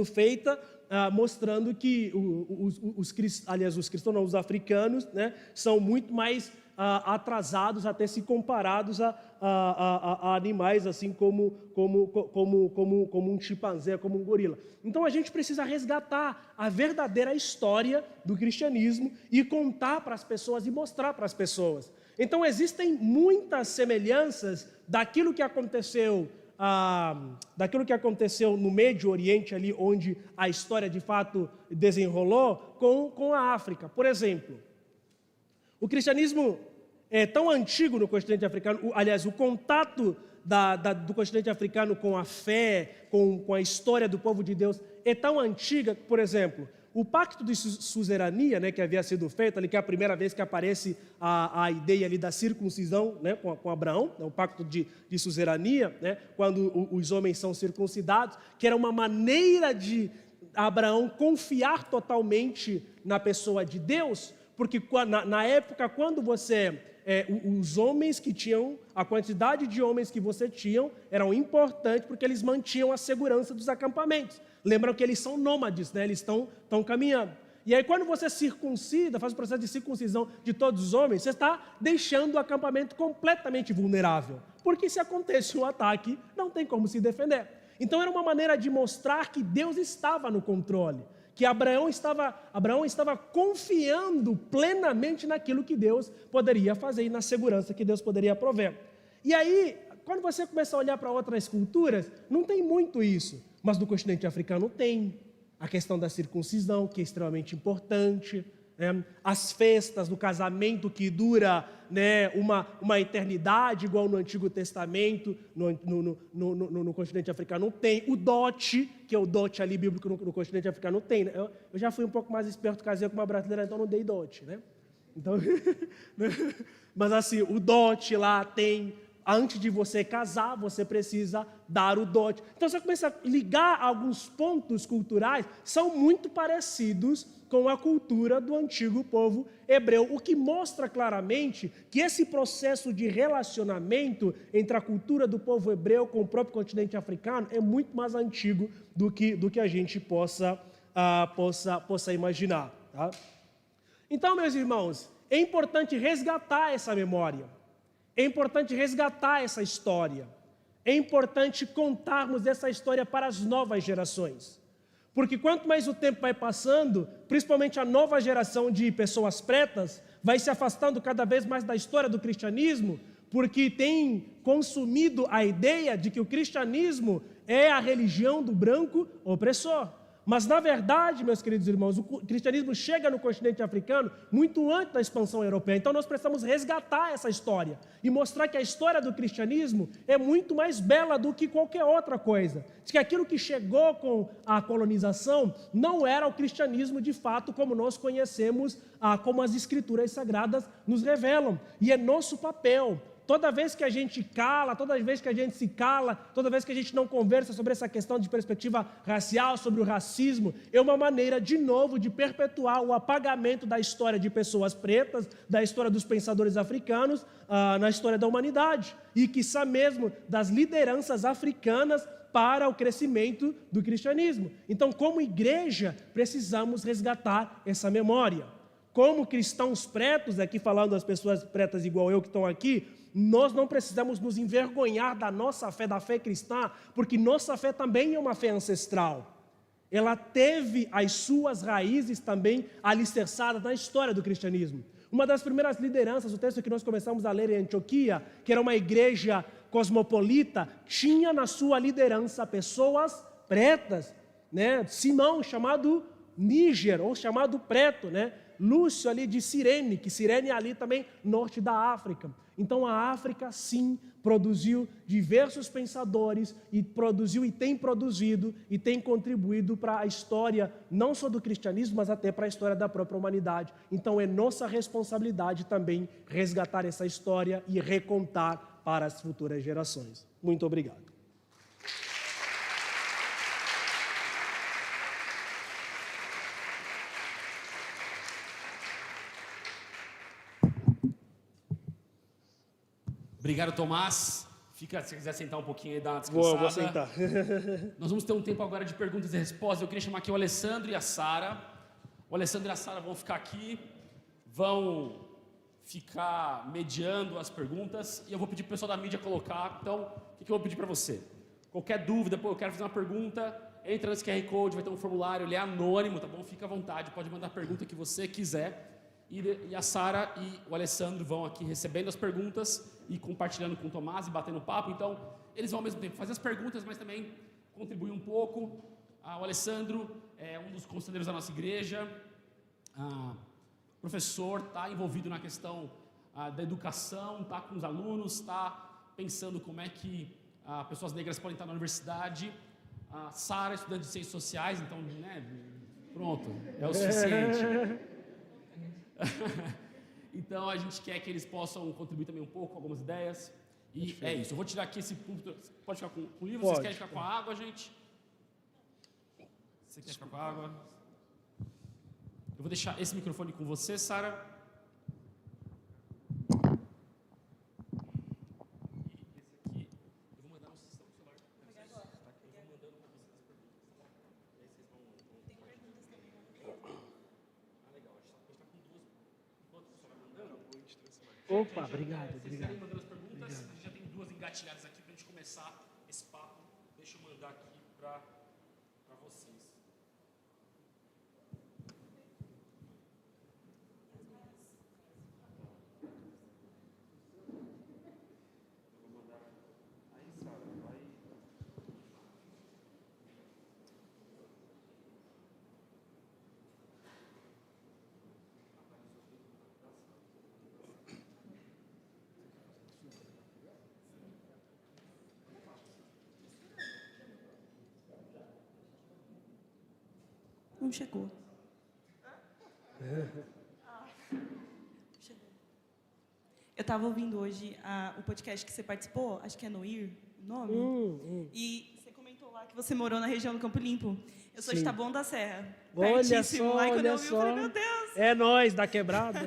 feita, mostrando que os cristãos, não, os africanos, né, são muito mais atrasados, até se comparados a animais, assim como um chimpanzé, como um gorila. Então a gente precisa resgatar a verdadeira história do cristianismo e contar para as pessoas e mostrar para as pessoas. Então existem muitas semelhanças daquilo que aconteceu no Médio Oriente, ali onde a história de fato desenrolou, com a África. Por exemplo, o cristianismo é tão antigo no continente africano, aliás, o contato do continente africano com a fé, com a história do povo de Deus, é tão antiga, por exemplo, o pacto de suzerania, né, que havia sido feito, ali, que é a primeira vez que aparece a ideia ali da circuncisão, né, com Abraão, né, o pacto de suzerania, né, quando os homens são circuncidados, que era uma maneira de Abraão confiar totalmente na pessoa de Deus, porque na época, quando os homens que tinham, a quantidade de homens que você tinha, eram importantes porque eles mantinham a segurança dos acampamentos. Lembram que eles são nômades, né? Eles estão caminhando. E aí quando você circuncida, faz o processo de circuncisão de todos os homens, você está deixando o acampamento completamente vulnerável. Porque se acontece um ataque, não tem como se defender. Então era uma maneira de mostrar que Deus estava no controle, que Abraão estava confiando plenamente naquilo que Deus poderia fazer e na segurança que Deus poderia prover. E aí, quando você começa a olhar para outras culturas, não tem muito isso, mas no continente africano tem a questão da circuncisão, que é extremamente importante, né? As festas do casamento que dura, né, uma eternidade, igual no Antigo Testamento, no continente africano não tem. O dote, que é o dote ali bíblico no continente africano não tem. Né? Eu já fui um pouco mais esperto, casei com uma brasileira, então não dei dote, né? Então, mas assim, o dote lá tem. Antes de você casar, você precisa dar o dote. Então você começa a ligar alguns pontos culturais, são muito parecidos com a cultura do antigo povo hebreu, o que mostra claramente que esse processo de relacionamento entre a cultura do povo hebreu com o próprio continente africano é muito mais antigo do que a gente possa imaginar. Tá? Então, meus irmãos, é importante resgatar essa memória. É importante resgatar essa história. É importante contarmos essa história para as novas gerações. Porque quanto mais o tempo vai passando, principalmente a nova geração de pessoas pretas, vai se afastando cada vez mais da história do cristianismo, porque tem consumido a ideia de que o cristianismo é a religião do branco opressor. Mas, na verdade, meus queridos irmãos, o cristianismo chega no continente africano muito antes da expansão europeia. Então, nós precisamos resgatar essa história e mostrar que a história do cristianismo é muito mais bela do que qualquer outra coisa. De que aquilo que chegou com a colonização não era o cristianismo de fato como nós conhecemos, como as escrituras sagradas nos revelam. E é nosso papel. Toda vez que a gente cala, toda vez que a gente se cala, toda vez que a gente não conversa sobre essa questão de perspectiva racial, sobre o racismo, é uma maneira, de novo, de perpetuar o apagamento da história de pessoas pretas, da história dos pensadores africanos, na história da humanidade. E, quiçá mesmo, das lideranças africanas para o crescimento do cristianismo. Então, como igreja, precisamos resgatar essa memória. Como cristãos pretos, aqui falando das pessoas pretas igual eu que estão aqui, nós não precisamos nos envergonhar da nossa fé, da fé cristã, porque nossa fé também é uma fé ancestral. Ela teve as suas raízes também alicerçadas na história do cristianismo. Uma das primeiras lideranças, o texto que nós começamos a ler em Antioquia, que era uma igreja cosmopolita, tinha na sua liderança pessoas pretas, né? Simão, chamado Níger, ou chamado Preto, né? Lúcio ali de Cirene, que Cirene é ali também norte da África. Então a África sim produziu diversos pensadores e produziu e tem produzido e tem contribuído para a história não só do cristianismo, mas até para a história da própria humanidade. Então é nossa responsabilidade também resgatar essa história e recontar para as futuras gerações. Muito obrigado. Obrigado, Tomás. Fica, se quiser sentar um pouquinho e dar uma descansada. Vou sentar. Nós vamos ter um tempo agora de perguntas e respostas. Eu queria chamar aqui o Alessandro e a Sara. O Alessandro e a Sara vão ficar aqui, vão ficar mediando as perguntas e eu vou pedir para o pessoal da mídia colocar. Então, o que eu vou pedir para você? Qualquer dúvida, eu quero fazer uma pergunta, entra nesse QR Code, vai ter um formulário, ele é anônimo, tá bom? Fica à vontade, pode mandar a pergunta que você quiser. E a Sara e o Alessandro vão aqui recebendo as perguntas e compartilhando com o Tomás e batendo papo. Então, eles vão ao mesmo tempo fazer as perguntas, mas também contribuir um pouco. O Alessandro é um dos conselheiros da nossa igreja, professor, está envolvido na questão da educação, está com os alunos, está pensando como é que pessoas negras podem estar na universidade. A Sara, estudante de ciências sociais, então, né, pronto, é o suficiente. Então a gente quer que eles possam contribuir também um pouco com algumas ideias. E perfeito. É isso. Eu vou tirar aqui esse púlpito. Pode ficar com o livro? Vocês querem ficar com a água, gente? Você quer ficar com a água? Eu vou deixar esse microfone com você, Sara. Opa, obrigado. Vocês querem mandando as perguntas? A gente já tem duas engatilhadas aqui para a gente começar esse papo. Deixa eu mandar aqui para vocês. Eu vou mandar aí, Sara, vai. Não chegou. Eu estava ouvindo hoje o podcast que você participou, acho que é Noir, o nome. E você comentou lá que você morou na região do Campo Limpo. Eu sou de Taboão da Serra. Olha só, lá, e quando olha eu ouvi, só. eu falei, meu Deus. É nós da quebrada.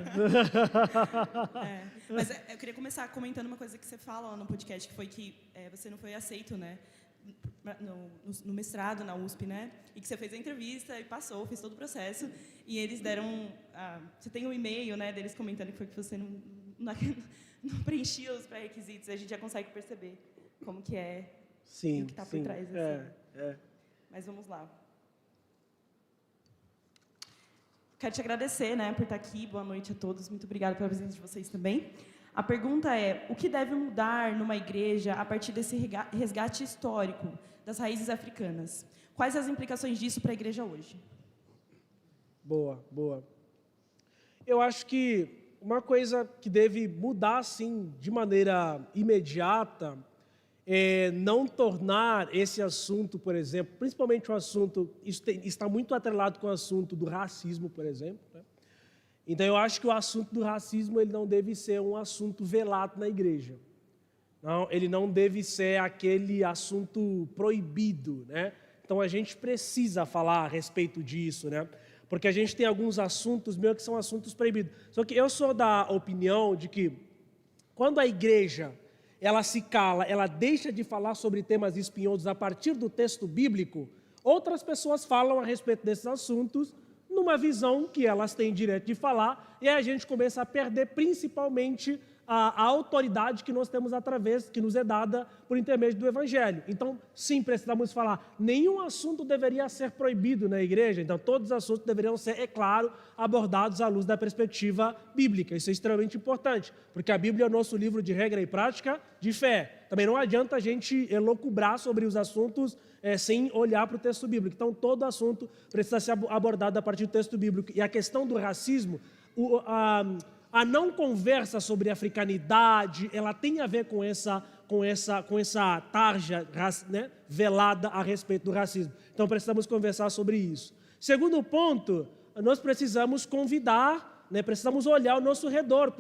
Mas eu queria começar comentando uma coisa que você fala lá no podcast, que foi que você não foi aceito, né? No mestrado, na USP, né? E que você fez a entrevista e passou, fez todo o processo. E eles deram... você tem um e-mail, né, deles comentando que foi que você não preenchia os pré-requisitos. A gente já consegue perceber como que é sim, e o que está por trás. Assim. Mas vamos lá. Quero te agradecer, né, por estar aqui. Boa noite a todos. Muito obrigada pela presença de vocês também. A pergunta é, o que deve mudar numa igreja a partir desse resgate histórico das raízes africanas? Quais as implicações disso para a igreja hoje? Boa, boa. Eu acho que uma coisa que deve mudar, assim, de maneira imediata, é não tornar esse assunto, por exemplo, principalmente o assunto, isso está muito atrelado com o assunto do racismo, por exemplo, né? Então, eu acho que o assunto do racismo ele não deve ser um assunto velado na igreja. Não, ele não deve ser aquele assunto proibido, né? Então, a gente precisa falar a respeito disso, né? Porque a gente tem alguns assuntos meio que são assuntos proibidos. Só que eu sou da opinião de que quando a igreja ela se cala, ela deixa de falar sobre temas espinhosos a partir do texto bíblico, outras pessoas falam a respeito desses assuntos numa visão que elas têm direito de falar, e aí a gente começa a perder principalmente a autoridade que nós temos através, que nos é dada por intermédio do Evangelho. Então, sim, precisamos falar, nenhum assunto deveria ser proibido na igreja, então todos os assuntos deveriam ser, é claro, abordados à luz da perspectiva bíblica. Isso é extremamente importante, porque a Bíblia é o nosso livro de regra e prática de fé. Também não adianta a gente elocubrar sobre os assuntos sem olhar para o texto bíblico. Então, todo assunto precisa ser abordado a partir do texto bíblico. E a questão do racismo, a não conversa sobre africanidade, ela tem a ver com essa tarja, né, velada a respeito do racismo. Então, precisamos conversar sobre isso. Segundo ponto, nós precisamos convidar, né, precisamos olhar ao nosso redor,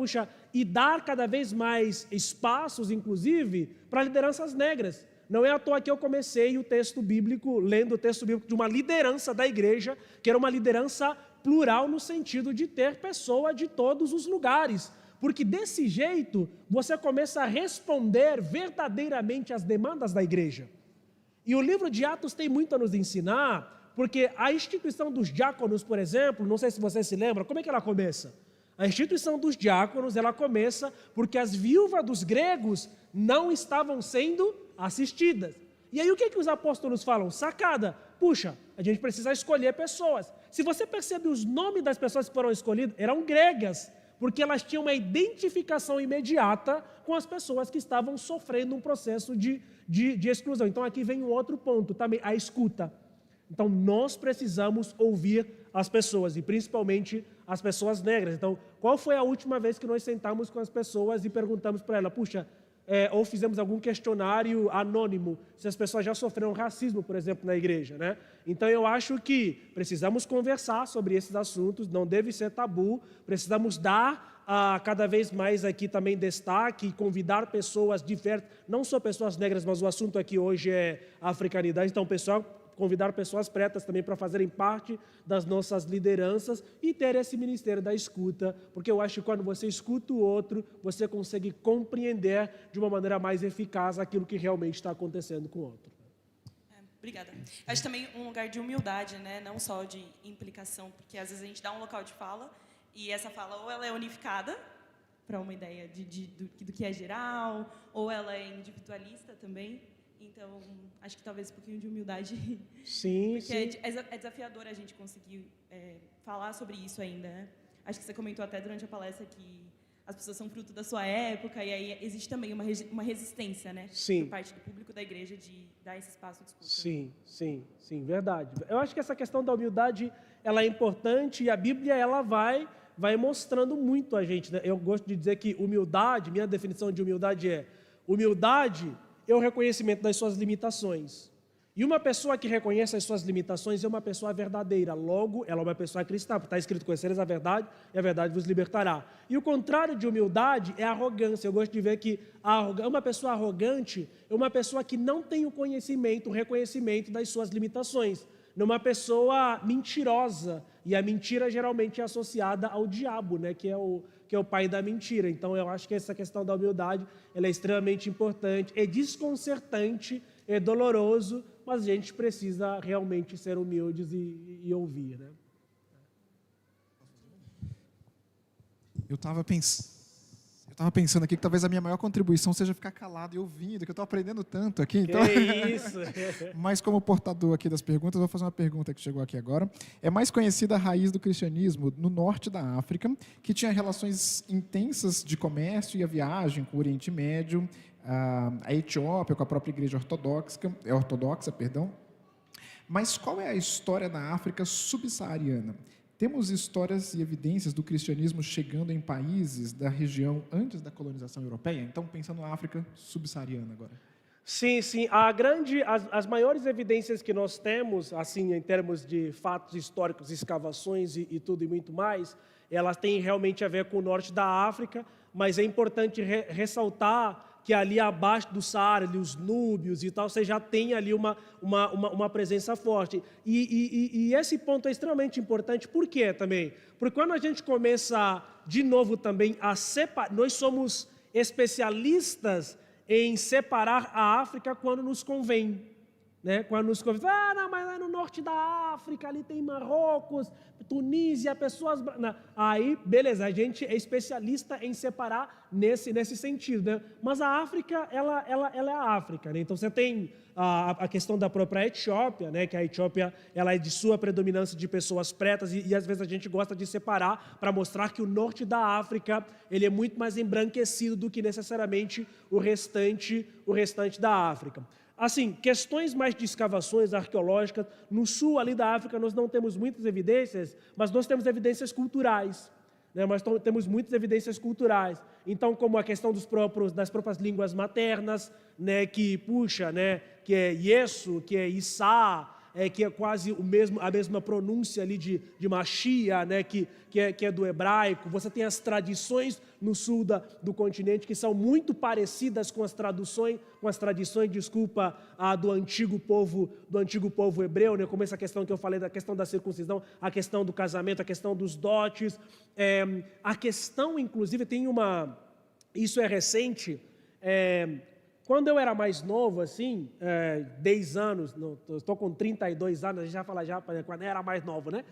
e dar cada vez mais espaços, inclusive, para lideranças negras. Não é à toa que eu comecei o texto bíblico, lendo o texto bíblico de uma liderança da igreja, que era uma liderança plural no sentido de ter pessoa de todos os lugares, porque desse jeito você começa a responder verdadeiramente às demandas da igreja. E o livro de Atos tem muito a nos ensinar, porque a instituição dos diáconos, por exemplo, não sei se você se lembra, como é que ela começa? A instituição dos diáconos, ela começa porque as viúvas dos gregos não estavam sendo assistidas. E aí o que os apóstolos falam? Sacada, a gente precisa escolher pessoas. Se você percebe os nomes das pessoas que foram escolhidas, eram gregas, porque elas tinham uma identificação imediata com as pessoas que estavam sofrendo um processo de exclusão. Então aqui vem um outro ponto, também a escuta. Então nós precisamos ouvir as pessoas, e principalmente as pessoas negras. Então, qual foi a última vez que nós sentamos com as pessoas e perguntamos para elas, ou fizemos algum questionário anônimo, se as pessoas já sofreram racismo, por exemplo, na igreja, né? Então, eu acho que precisamos conversar sobre esses assuntos, não deve ser tabu, precisamos dar cada vez mais aqui também destaque, convidar pessoas diversas, não só pessoas negras, mas o assunto aqui hoje é a africanidade, então, convidar pessoas pretas também para fazerem parte das nossas lideranças e ter esse ministério da escuta, porque eu acho que quando você escuta o outro, você consegue compreender de uma maneira mais eficaz aquilo que realmente está acontecendo com o outro. Obrigada. Acho também um lugar de humildade, né? Não só de implicação, porque às vezes a gente dá um local de fala e essa fala ou ela é unificada para uma ideia do que é geral, ou ela é individualista também. Então, acho que talvez um pouquinho de humildade. Sim, porque sim. É desafiador a gente conseguir falar sobre isso ainda, né? Acho que você comentou até durante a palestra que as pessoas são fruto da sua época, e aí existe também uma resistência, né? Sim. Por parte do público da igreja de dar esse espaço de escuta. Sim, verdade. Eu acho que essa questão da humildade, ela é importante, e a Bíblia, ela vai mostrando muito a gente, né? Eu gosto de dizer que humildade, minha definição de humildade é o reconhecimento das suas limitações. E uma pessoa que reconhece as suas limitações é uma pessoa verdadeira. Logo, ela é uma pessoa cristã, porque está escrito: conhecereis a verdade, e a verdade vos libertará. E o contrário de humildade é arrogância. Eu gosto de ver que uma pessoa arrogante é uma pessoa que não tem o conhecimento, o reconhecimento das suas limitações. É uma pessoa mentirosa. E a mentira geralmente é associada ao diabo, né? que é o pai da mentira. Então, eu acho que essa questão da humildade, ela é extremamente importante, é desconcertante, é doloroso, mas a gente precisa realmente ser humildes e ouvir, né? Eu estava pensando aqui que talvez a minha maior contribuição seja ficar calado e ouvindo, que eu estou aprendendo tanto aqui. Então... Que isso! Mas como portador aqui das perguntas, eu vou fazer uma pergunta que chegou aqui agora. É mais conhecida a raiz do cristianismo no norte da África, que tinha relações intensas de comércio e a viagem com o Oriente Médio, a Etiópia, com a própria igreja ortodoxa. Mas qual é a história da África subsaariana? Temos histórias e evidências do cristianismo chegando em países da região antes da colonização europeia? Então, pensando na África subsaariana agora. Sim. As maiores evidências que nós temos, assim, em termos de fatos históricos, escavações e tudo e muito mais, elas têm realmente a ver com o norte da África, mas é importante ressaltar que ali abaixo do Saara, ali os núbios e tal, você já tem ali uma presença forte. E esse ponto é extremamente importante, por quê também? Porque quando a gente começa, de novo também, nós somos especialistas em separar a África quando nos convém. Né? Quando nos convém, não, mas é no norte da África, ali tem Marrocos, Tunísia, pessoas... Não. Aí, beleza, a gente é especialista em separar nesse sentido. Né? Mas a África, ela é a África. Né? Então, você tem a questão da própria Etiópia, né? Que a Etiópia ela é de sua predominância de pessoas pretas e às vezes a gente gosta de separar para mostrar que o norte da África ele é muito mais embranquecido do que necessariamente o restante da África. Assim, questões mais de escavações arqueológicas, no sul ali da África nós não temos muitas evidências, mas nós temos evidências culturais, né? Nós temos muitas evidências culturais. Então, como a questão das próprias línguas maternas, né, que puxa, né, que é Yesu, que é Issa, que é quase a mesma pronúncia ali de Machia, né, que é do hebraico. Você tem as tradições no sul do continente que são muito parecidas com as tradições, do antigo povo hebreu, né, como essa questão que eu falei da questão da circuncisão, a questão do casamento, a questão dos dotes, a questão, inclusive, isso é recente. Quando eu era mais novo, assim, 10 anos, estou com 32 anos, a gente já fala quando eu era mais novo, né?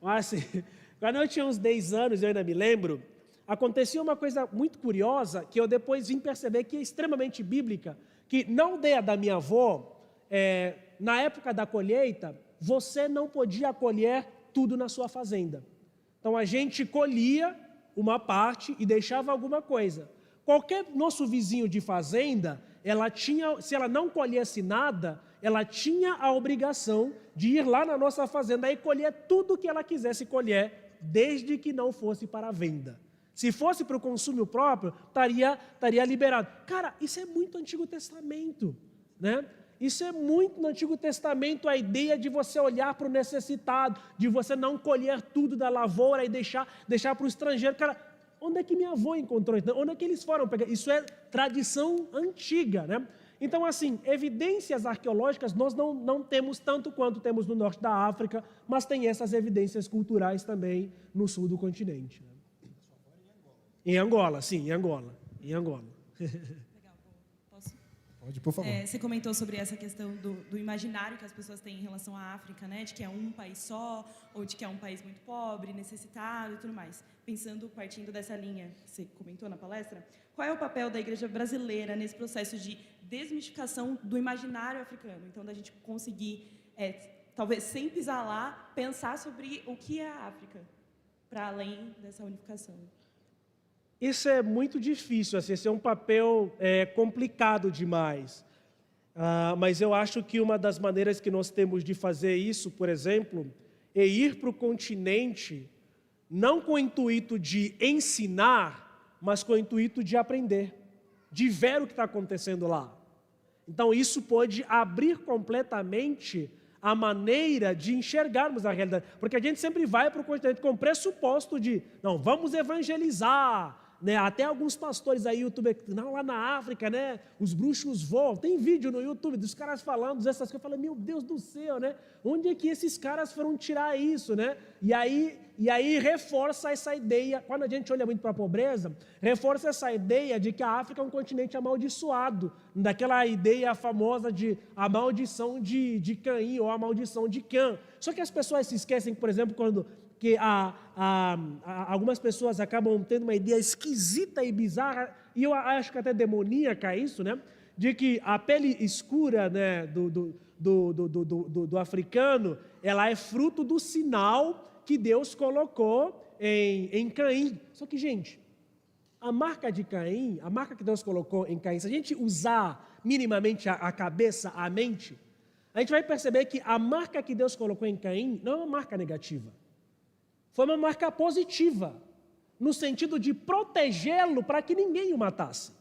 Mas, assim, quando eu tinha uns 10 anos, eu ainda me lembro, acontecia uma coisa muito curiosa, que eu depois vim perceber que é extremamente bíblica, que na aldeia da minha avó, na época da colheita, você não podia colher tudo na sua fazenda. Então, a gente colhia uma parte e deixava alguma coisa. Qualquer nosso vizinho de fazenda, se ela não colhesse nada, ela tinha a obrigação de ir lá na nossa fazenda e colher tudo que ela quisesse colher, desde que não fosse para a venda. Se fosse para o consumo próprio, estaria liberado. Cara, isso é muito Antigo Testamento, né? Isso é muito no Antigo Testamento, a ideia de você olhar para o necessitado, de você não colher tudo da lavoura e deixar para o estrangeiro. Cara, onde é que minha avó encontrou isso? Onde é que eles foram pegar? Isso é tradição antiga, né? Então, assim, evidências arqueológicas nós não temos tanto quanto temos no norte da África, mas tem essas evidências culturais também no sul do continente. Né? Em Angola, sim, em Angola. Legal, posso? Pode, por favor. Você comentou sobre essa questão do imaginário que as pessoas têm em relação à África, né? De que é um país só, ou de que é um país muito pobre, necessitado e tudo mais. Partindo dessa linha que você comentou na palestra, qual é o papel da igreja brasileira nesse processo de desmistificação do imaginário africano? Então, da gente conseguir, talvez sem pisar lá, pensar sobre o que é a África, para além dessa unificação. Isso é muito difícil, assim, esse é um papel complicado demais. Mas eu acho que uma das maneiras que nós temos de fazer isso, por exemplo, é ir para o continente, não com o intuito de ensinar, mas com o intuito de aprender, de ver o que está acontecendo lá. Então, isso pode abrir completamente a maneira de enxergarmos a realidade. Porque a gente sempre vai para o continente com o pressuposto de, não, vamos evangelizar, né? Até alguns pastores aí, YouTube, não, lá na África, né? Os bruxos voam. Tem vídeo no YouTube dos caras falando essas coisas. Eu falo, meu Deus do céu, né? Onde é que esses caras foram tirar isso, né? E aí reforça essa ideia, quando a gente olha muito para a pobreza, reforça essa ideia de que a África é um continente amaldiçoado, daquela ideia famosa de a maldição de Caim ou a maldição de Cã. Só que as pessoas se esquecem, por exemplo, que algumas pessoas acabam tendo uma ideia esquisita e bizarra, e eu acho que até demoníaca isso, né? De que a pele escura, né, do africano, ela é fruto do sinal que Deus colocou em Caim. Só que, gente, a marca de Caim, a marca que Deus colocou em Caim, se a gente usar minimamente a cabeça, a mente, a gente vai perceber que a marca que Deus colocou em Caim não é uma marca negativa. Foi uma marca positiva, no sentido de protegê-lo para que ninguém o matasse.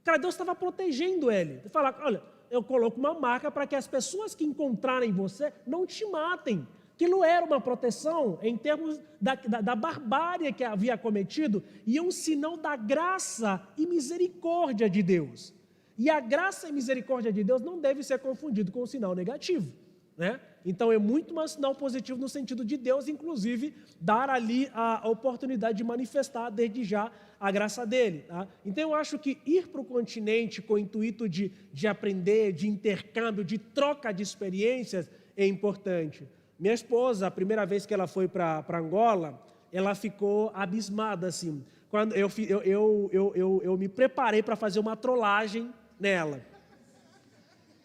Cara, Deus estava protegendo ele. Ele fala, olha, eu coloco uma marca para que as pessoas que encontrarem você não te matem. Aquilo era uma proteção em termos da barbárie que havia cometido e um sinal da graça e misericórdia de Deus. E a graça e misericórdia de Deus não deve ser confundido com um sinal negativo, né? Então é muito mais sinal positivo no sentido de Deus, inclusive, dar ali a oportunidade de manifestar desde já a graça dele. Tá? Então eu acho que ir para o continente com o intuito de aprender, de intercâmbio, de troca de experiências é importante. Minha esposa, a primeira vez que ela foi para Angola, ela ficou abismada assim. Quando eu me preparei para fazer uma trollagem nela.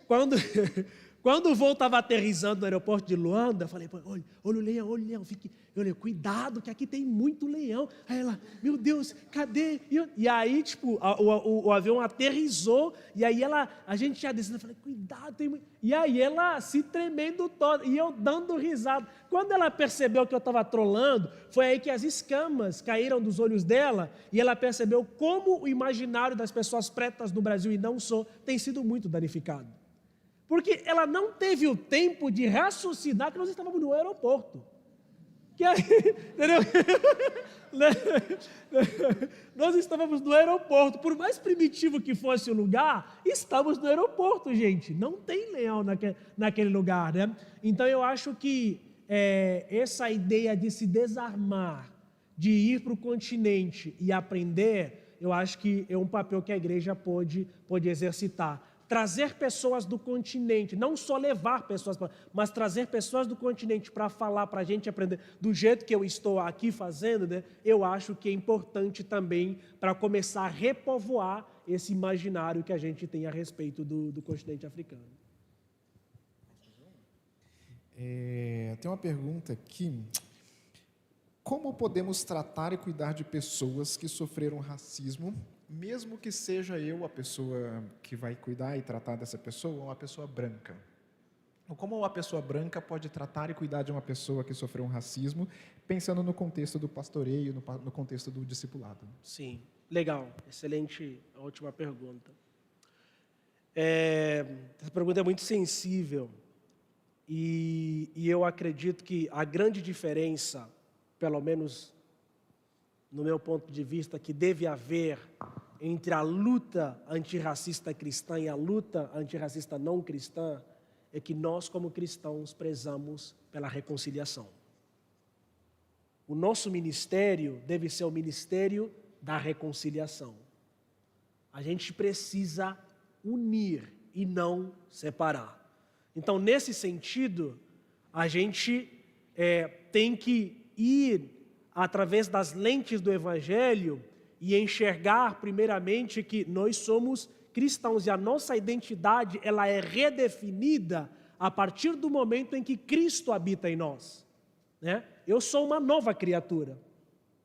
Quando o voo estava aterrissando no aeroporto de Luanda, eu falei, olha o leão, eu falei, cuidado que aqui tem muito leão. Aí ela, meu Deus, cadê? E aí, tipo, o avião aterrissou, e aí a gente já descendo, eu falei, cuidado, tem muito... E aí ela se tremendo toda, e eu dando risada. Quando ela percebeu que eu estava trolando, foi aí que as escamas caíram dos olhos dela, e ela percebeu como o imaginário das pessoas pretas no Brasil, e não só, tem sido muito danificado. Porque ela não teve o tempo de raciocinar que nós estávamos no aeroporto. Que aí, entendeu? Nós estávamos no aeroporto. Por mais primitivo que fosse o lugar, estávamos no aeroporto, gente. Não tem leão naquele lugar, né? Então eu acho que essa ideia de se desarmar, de ir para o continente e aprender, eu acho que é um papel que a igreja pode exercitar. Trazer pessoas do continente, não só levar pessoas, mas trazer pessoas do continente para falar, para a gente aprender do jeito que eu estou aqui fazendo, né? Eu acho que é importante também para começar a repovoar esse imaginário que a gente tem a respeito do continente africano. Tem uma pergunta aqui. Como podemos tratar e cuidar de pessoas que sofreram racismo, mesmo que seja eu a pessoa que vai cuidar e tratar dessa pessoa, ou uma pessoa branca? Como uma pessoa branca pode tratar e cuidar de uma pessoa que sofreu um racismo, pensando no contexto do pastoreio, no contexto do discipulado? Sim, legal, excelente a última pergunta. Essa pergunta é muito sensível e eu acredito que a grande diferença, pelo menos no meu ponto de vista, que deve haver entre a luta antirracista cristã e a luta antirracista não cristã é que nós, como cristãos, prezamos pela reconciliação. O nosso ministério deve ser o ministério da reconciliação. A gente precisa unir e não separar. Então, nesse sentido, a gente tem que ir através das lentes do Evangelho e enxergar, primeiramente, que nós somos cristãos e a nossa identidade ela é redefinida a partir do momento em que Cristo habita em nós. Né? Eu sou uma nova criatura.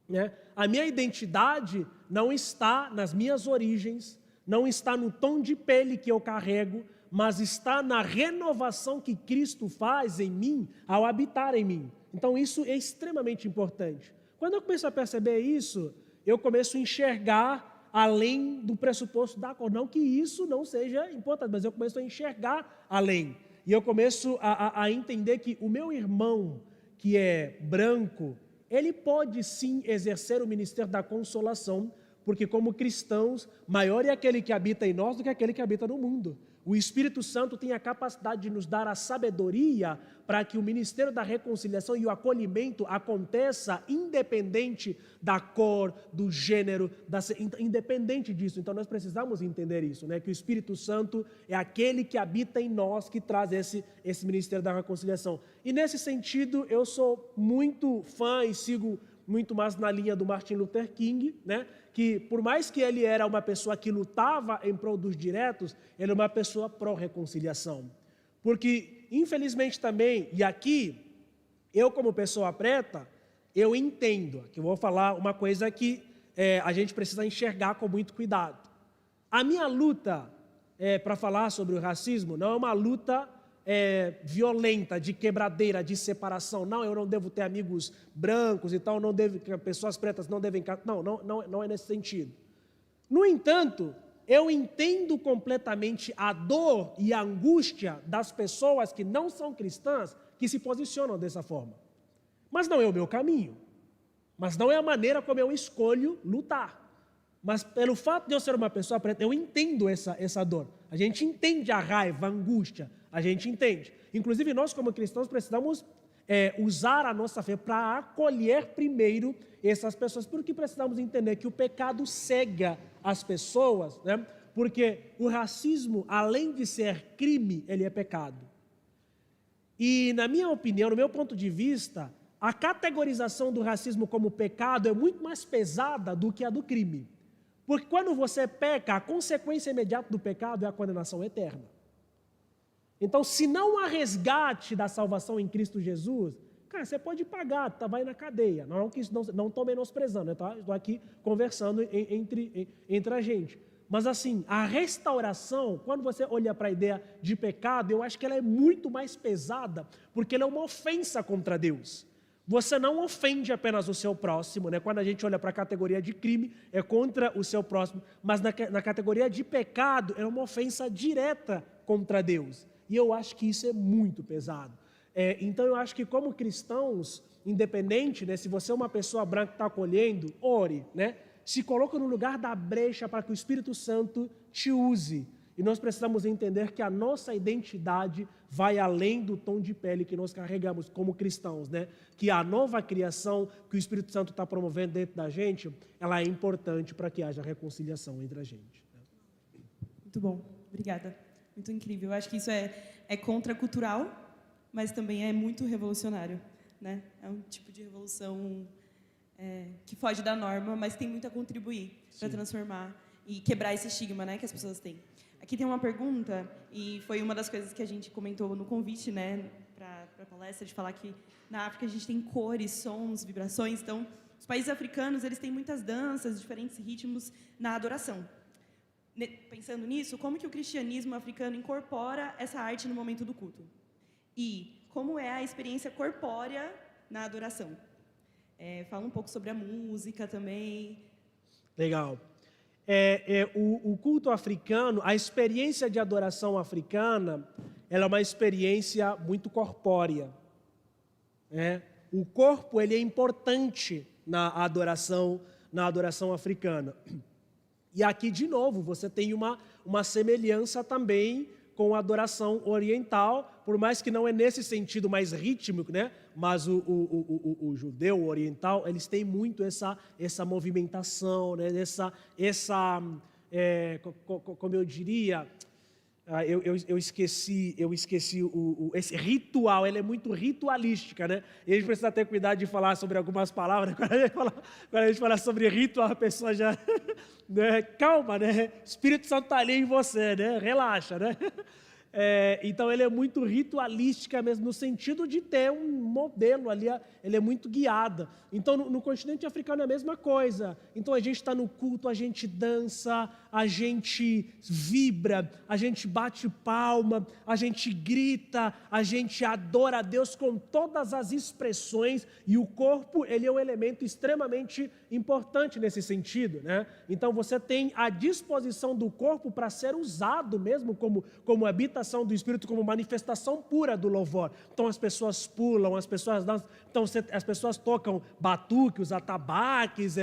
Né? A minha identidade não está nas minhas origens, não está no tom de pele que eu carrego, mas está na renovação que Cristo faz em mim ao habitar em mim. Então isso é extremamente importante. Quando eu começo a perceber isso, eu começo a enxergar além do pressuposto da cor. Não que isso não seja importante, mas eu começo a enxergar além. E eu começo a entender que o meu irmão, que é branco, ele pode sim exercer o ministério da consolação, porque como cristãos, maior é aquele que habita em nós do que aquele que habita no mundo. O Espírito Santo tem a capacidade de nos dar a sabedoria para que o ministério da reconciliação e o acolhimento aconteça independente da cor, do gênero, independente disso. Então nós precisamos entender isso, né? Que o Espírito Santo é aquele que habita em nós, que traz esse ministério da reconciliação. E nesse sentido eu sou muito fã e sigo muito mais na linha do Martin Luther King, né? Que por mais que ele era uma pessoa que lutava em prol dos direitos, ele é uma pessoa pró-reconciliação. Porque, infelizmente também, e aqui, eu como pessoa preta, eu entendo, que eu vou falar uma coisa que a gente precisa enxergar com muito cuidado. A minha luta para falar sobre o racismo não é uma luta violenta, de quebradeira, de separação. Não, eu não devo ter amigos brancos e tal, pessoas pretas não devem... Não é nesse sentido. No entanto, eu entendo completamente a dor e a angústia das pessoas que não são cristãs, que se posicionam dessa forma. Mas não é o meu caminho. Mas não é a maneira como eu escolho lutar. Mas pelo fato de eu ser uma pessoa preta, eu entendo essa dor. A gente entende a raiva, a angústia, a gente entende. Inclusive, nós como cristãos precisamos usar a nossa fé para acolher primeiro essas pessoas, porque precisamos entender que o pecado cega as pessoas, né? Porque o racismo, além de ser crime, ele é pecado. E, na minha opinião, no meu ponto de vista, a categorização do racismo como pecado é muito mais pesada do que a do crime. Porque quando você peca, a consequência imediata do pecado é a condenação eterna. Então, se não há resgate da salvação em Cristo Jesus, cara, você pode pagar, vai na cadeia. Não estou menosprezando, estou aqui conversando entre a gente. Mas assim, a restauração, quando você olha para a ideia de pecado, eu acho que ela é muito mais pesada, porque ela é uma ofensa contra Deus. Você não ofende apenas o seu próximo, né? Quando a gente olha para a categoria de crime, é contra o seu próximo, mas na categoria de pecado, é uma ofensa direta contra Deus. E eu acho que isso é muito pesado. Então eu acho que como cristãos, independente, né, se você é uma pessoa branca que está acolhendo, ore, né? Se coloca no lugar da brecha para que o Espírito Santo te use. E nós precisamos entender que a nossa identidade vai além do tom de pele que nós carregamos como cristãos, né? Que a nova criação que o Espírito Santo está promovendo dentro da gente, ela é importante para que haja reconciliação entre a gente. Muito bom, obrigada. Muito incrível. Eu acho que isso é contracultural, mas também é muito revolucionário, né? É um tipo de revolução que foge da norma, mas tem muito a contribuir para transformar e quebrar esse estigma, né, que as pessoas têm. Aqui tem uma pergunta, e foi uma das coisas que a gente comentou no convite, né, para a palestra, de falar que na África a gente tem cores, sons, vibrações. Então, os países africanos, eles têm muitas danças, diferentes ritmos na adoração. Pensando nisso, como que o cristianismo africano incorpora essa arte no momento do culto? E como é a experiência corpórea na adoração? Fala um pouco sobre a música também. Legal. O culto africano, a experiência de adoração africana, ela é uma experiência muito corpórea. O corpo, ele é importante na adoração africana. E aqui, de novo, você tem uma semelhança também com a adoração oriental, por mais que não é nesse sentido mais rítmico, né? Mas o judeu, o oriental, eles têm muito essa movimentação, né? Como eu diria, eu esqueci esse ritual, ele é muito ritualística, né? E a gente precisa ter cuidado de falar sobre algumas palavras. Quando a gente fala sobre ritual, a pessoa já... né? Calma, né? O Espírito Santo está ali em você, né? Relaxa, né? Então, ele é muito ritualística mesmo, no sentido de ter um modelo ali, ele é muito guiada. Então, no continente africano é a mesma coisa. Então, a gente está no culto, a gente dança, a gente vibra, a gente bate palma, a gente grita, a gente adora a Deus com todas as expressões, e o corpo, ele é um elemento extremamente importante nesse sentido, né? Então, você tem a disposição do corpo para ser usado mesmo como habitação do Espírito, como manifestação pura do louvor. Então, as pessoas pulam, as pessoas dançam, então as pessoas tocam batuque, os atabaques,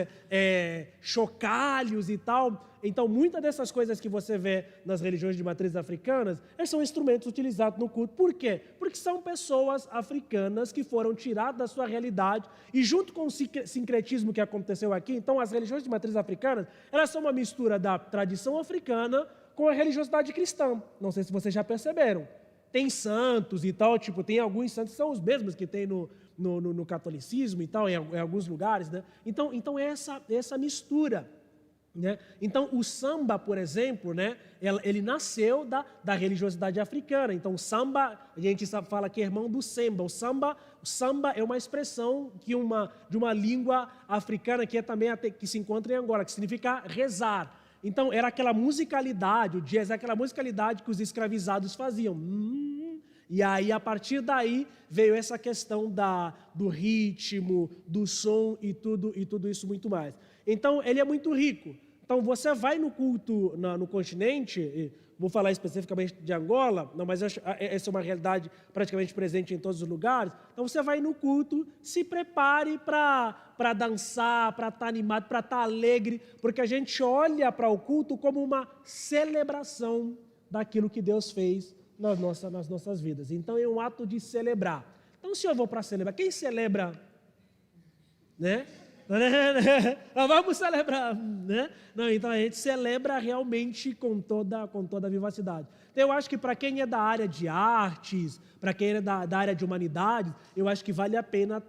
chocalhos e tal. Então, muitas dessas coisas que você vê nas religiões de matrizes africanas, eles são instrumentos utilizados no culto. Por quê? Porque são pessoas africanas que foram tiradas da sua realidade, e junto com o sincretismo que aconteceu aqui, então as religiões de matrizes africanas, elas são uma mistura da tradição africana com a religiosidade cristã. Não sei se vocês já perceberam. Tem santos e tal, tem alguns santos que são os mesmos que tem no catolicismo e tal, em alguns lugares, né? Então é essa mistura, né? Então, o samba, por exemplo, né, ele nasceu da religiosidade africana. Então, o samba, a gente fala que é irmão do semba. O samba é uma expressão de uma língua africana que se encontra em Angola, que significa rezar. Então, era aquela musicalidade, o jazz é aquela musicalidade que os escravizados faziam. E aí, a partir daí, veio essa questão do ritmo, do som e tudo isso muito mais. Então, ele é muito rico. Então, você vai no culto no continente, vou falar especificamente de Angola, não, mas essa é uma realidade praticamente presente em todos os lugares. Então, você vai no culto, se prepare para dançar, para estar animado, para estar alegre, porque a gente olha para o culto como uma celebração daquilo que Deus fez nas nossas vidas. Então, é um ato de celebrar. Então, se eu vou para celebrar, quem celebra, né? Vamos celebrar, né? Não, então a gente celebra realmente com toda a vivacidade. Então, eu acho que para quem é da área de artes, para quem é da área de humanidades, eu acho que vale a pena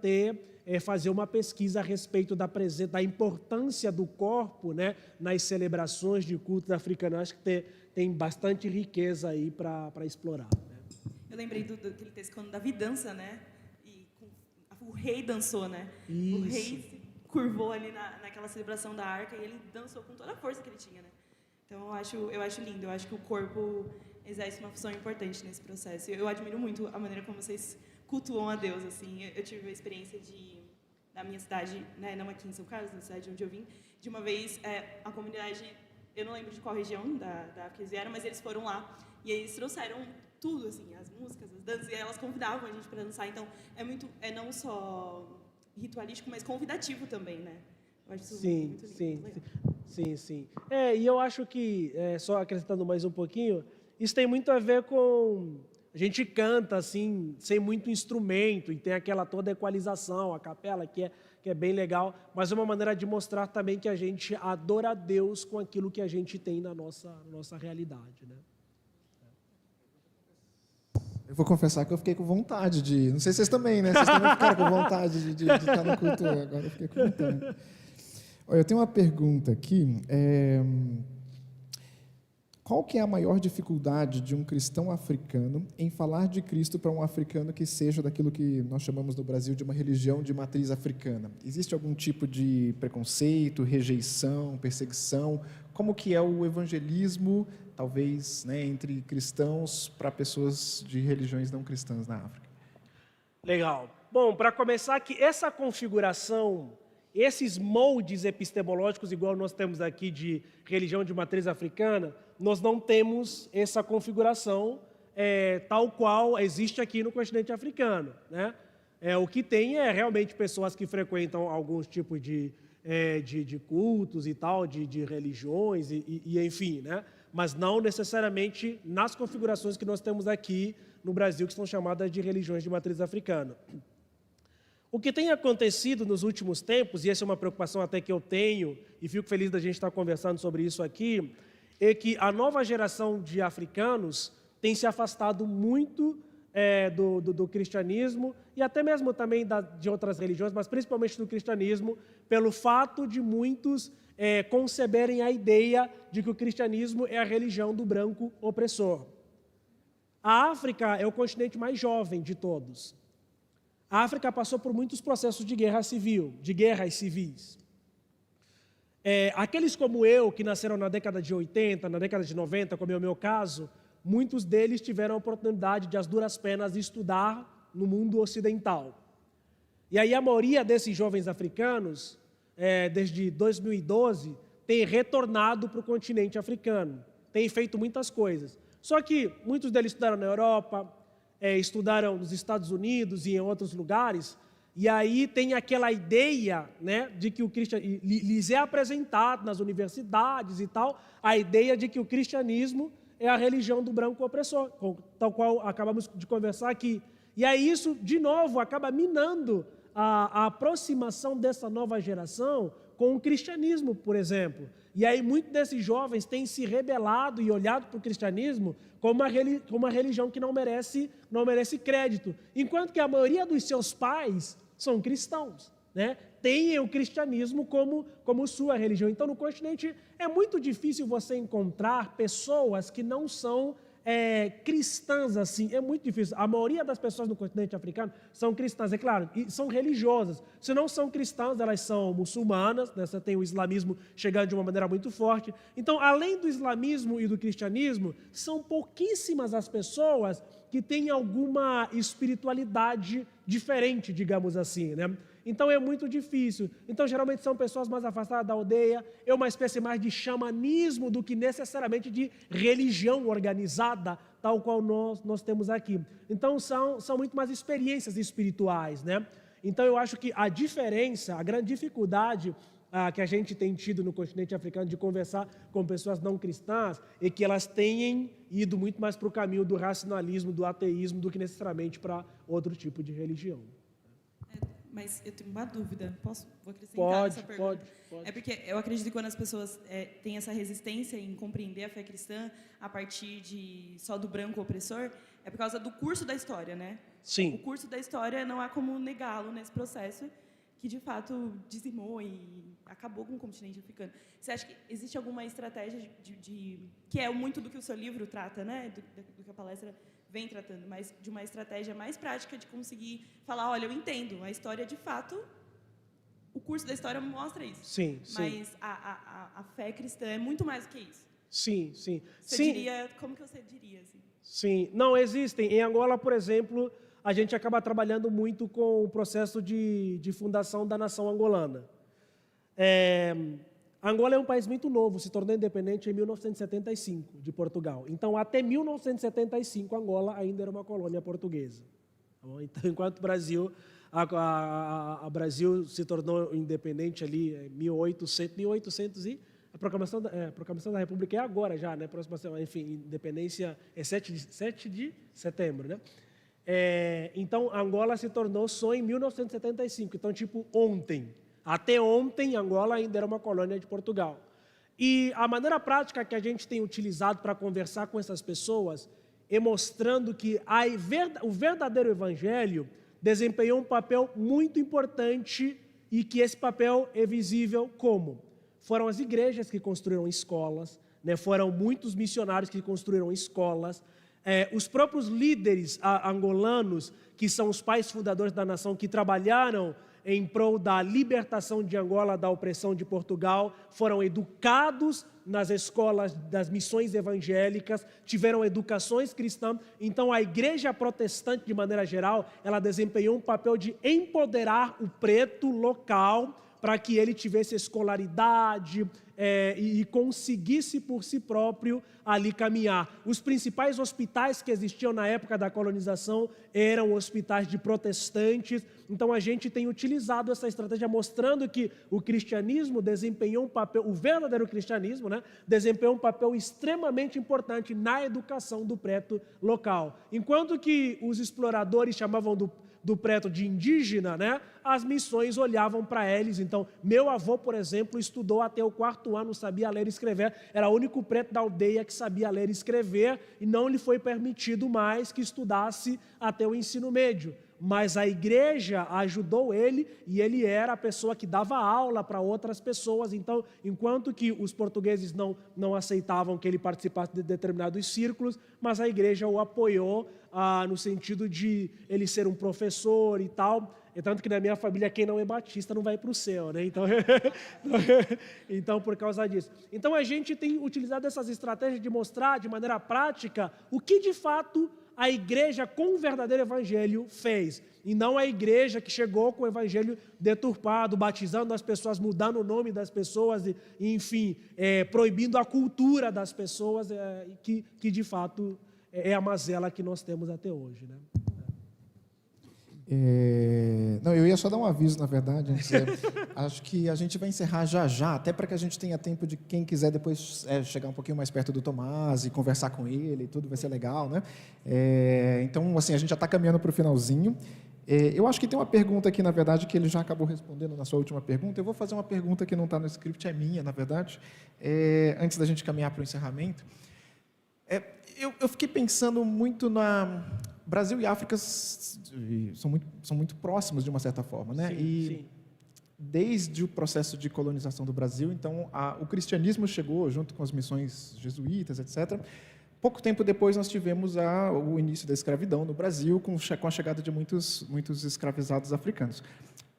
fazer uma pesquisa a respeito da importância do corpo, né, nas celebrações de cultos africanos. Eu acho que tem bastante riqueza aí para explorar. Né? Eu lembrei daquele texto quando Davi dança, né? E o rei dançou, né? Isso. O rei se curvou ali naquela celebração da arca e ele dançou com toda a força que ele tinha, né? Então eu acho lindo, eu acho que o corpo exerce uma função importante nesse processo. Eu admiro muito a maneira como vocês cultuam a Deus, assim. Eu tive a experiência na minha cidade, né, não aqui em São Carlos, na cidade onde eu vim, de uma vez a comunidade, eu não lembro de qual região da África eles vieram, mas eles foram lá e eles trouxeram tudo, assim, as músicas, as danças, e elas convidavam a gente para dançar. Então é não só ritualístico, mas convidativo também, né? Eu acho isso muito lindo. Sim. E eu acho que, só acrescentando mais um pouquinho, isso tem muito a ver com... A gente canta, assim, sem muito instrumento, e tem aquela toda equalização, a capela, que é bem legal, mas é uma maneira de mostrar também que a gente adora a Deus com aquilo que a gente tem na nossa realidade, né? Eu vou confessar que eu fiquei com vontade de... Não sei se vocês também, né? Vocês também ficaram com vontade de estar no culto. Agora eu fiquei com vontade. Olha, eu tenho uma pergunta aqui. Qual que é a maior dificuldade de um cristão africano em falar de Cristo para um africano que seja daquilo que nós chamamos no Brasil de uma religião de matriz africana? Existe algum tipo de preconceito, rejeição, perseguição? Como que é o evangelismo, talvez, né, entre cristãos para pessoas de religiões não cristãs na África? Legal. Bom, para começar aqui, essa configuração, esses moldes epistemológicos, igual nós temos aqui de religião de matriz africana, nós não temos essa configuração tal qual existe aqui no continente africano, né? O que tem é realmente pessoas que frequentam alguns tipos de cultos e tal, de religiões e enfim, né? Mas não necessariamente nas configurações que nós temos aqui no Brasil, que são chamadas de religiões de matriz africana. O que tem acontecido nos últimos tempos, e essa é uma preocupação até que eu tenho, e fico feliz da gente estar conversando sobre isso aqui, é que a nova geração de africanos tem se afastado muito do cristianismo, e até mesmo também de outras religiões, mas principalmente do cristianismo, pelo fato de muitos conceberem a ideia de que o cristianismo é a religião do branco opressor. A África é o continente mais jovem de todos. A África passou por muitos processos de guerra civil, de guerras civis. Aqueles como eu, que nasceram na década de 80, na década de 90, como é o meu caso, muitos deles tiveram a oportunidade de, às duras penas, estudar no mundo ocidental. E aí a maioria desses jovens africanos, desde 2012, tem retornado para o continente africano, tem feito muitas coisas. Só que muitos deles estudaram na Europa, estudaram nos Estados Unidos e em outros lugares, e aí tem aquela ideia, né, de que o cristianismo, lhes é apresentado nas universidades e tal, a ideia de que o cristianismo é a religião do branco opressor, tal qual acabamos de conversar aqui. E aí isso, de novo, acaba minando a aproximação dessa nova geração com o cristianismo, por exemplo. E aí muitos desses jovens têm se rebelado e olhado para o cristianismo como uma religião que não merece crédito, enquanto que a maioria dos seus pais são cristãos, né? Tem o cristianismo como sua religião. Então, no continente, é muito difícil você encontrar pessoas que não são cristãs assim. É muito difícil. A maioria das pessoas no continente africano são cristãs, é claro, e são religiosas. Se não são cristãs, elas são muçulmanas, né? Você tem o islamismo chegando de uma maneira muito forte. Então, além do islamismo e do cristianismo, são pouquíssimas as pessoas que têm alguma espiritualidade diferente, digamos assim, né? Então é muito difícil. Então geralmente são pessoas mais afastadas da aldeia, é uma espécie mais de xamanismo do que necessariamente de religião organizada, tal qual nós temos aqui. Então são muito mais experiências espirituais, né? Então eu acho que a diferença, a grande dificuldade que a gente tem tido no continente africano de conversar com pessoas não cristãs é que elas tenham ido muito mais para o caminho do racionalismo, do ateísmo, do que necessariamente para outro tipo de religião. Mas eu tenho uma dúvida, vou acrescentar Pode, essa pergunta? pode. É porque eu acredito que quando as pessoas têm essa resistência em compreender a fé cristã a partir só do branco opressor, é por causa do curso da história, né? Sim. O curso da história não há como negá-lo nesse processo que, de fato, dizimou e acabou com o continente africano. Você acha que existe alguma estratégia que é muito do que o seu livro trata, né? Do que a palestra vem tratando, mas de uma estratégia mais prática de conseguir falar, olha, eu entendo, a história, de fato, o curso da história mostra isso. Sim, mas a fé cristã é muito mais do que isso. Sim, sim. Você sim. diria, como que você diria, assim? Sim, não existem. Em Angola, por exemplo, a gente acaba trabalhando muito com o processo de fundação da nação angolana. Angola é um país muito novo, se tornou independente em 1975, de Portugal. Então, até 1975, Angola ainda era uma colônia portuguesa. Tá bom? Então, enquanto o Brasil, a Brasil se tornou independente ali em 1800 e... A proclamação da República é agora já, né? Enfim, independência é 7 de setembro, né? Então, Angola se tornou só em 1975. Então, tipo, ontem. Até ontem, Angola ainda era uma colônia de Portugal. E a maneira prática que a gente tem utilizado para conversar com essas pessoas é mostrando que o verdadeiro evangelho desempenhou um papel muito importante e que esse papel é visível como? Foram as igrejas que construíram escolas, né? Foram muitos missionários que construíram escolas, os próprios líderes angolanos, que são os pais fundadores da nação, que trabalharam em prol da libertação de Angola da opressão de Portugal, foram educados nas escolas das missões evangélicas, tiveram educações cristãs. Então, a igreja protestante, de maneira geral, ela desempenhou um papel de empoderar o preto local para que ele tivesse escolaridade e conseguisse por si próprio ali caminhar. Os principais hospitais que existiam na época da colonização eram hospitais de protestantes. Então a gente tem utilizado essa estratégia mostrando que o cristianismo desempenhou um papel, o verdadeiro cristianismo, né, desempenhou um papel extremamente importante na educação do preto local. Enquanto que os exploradores chamavam do preto de indígena, né? As missões olhavam para eles. Então, meu avô, por exemplo, estudou até o 4º ano, sabia ler e escrever, era o único preto da aldeia que sabia ler e escrever, e não lhe foi permitido mais que estudasse até o ensino médio. Mas a igreja ajudou ele, e ele era a pessoa que dava aula para outras pessoas. Então, enquanto que os portugueses não aceitavam que ele participasse de determinados círculos, mas a igreja o apoiou no sentido de ele ser um professor e tal. É tanto que na minha família, quem não é batista não vai para o céu, né? Então, por causa disso. Então, a gente tem utilizado essas estratégias de mostrar de maneira prática o que de fato a igreja com o verdadeiro evangelho fez. E não a igreja que chegou com o evangelho deturpado, batizando as pessoas, mudando o nome das pessoas, e enfim, proibindo a cultura das pessoas, que de fato é a mazela que nós temos até hoje, né? Não, eu ia só dar um aviso, na verdade. Acho que a gente vai encerrar já, até para que a gente tenha tempo de quem quiser depois chegar um pouquinho mais perto do Tomás e conversar com ele e tudo, vai ser legal, né? Então, assim, a gente já está caminhando para o finalzinho. Eu acho que tem uma pergunta aqui, na verdade, que ele já acabou respondendo na sua última pergunta. Eu vou fazer uma pergunta que não está no script, é minha, na verdade, antes da gente caminhar para o encerramento. Eu fiquei pensando muito Brasil e África são muito próximos, de uma certa forma, né? Sim. Desde o processo de colonização do Brasil, então, o cristianismo chegou junto com as missões jesuítas, etc. Pouco tempo depois, nós tivemos o início da escravidão no Brasil, com a chegada de muitos escravizados africanos.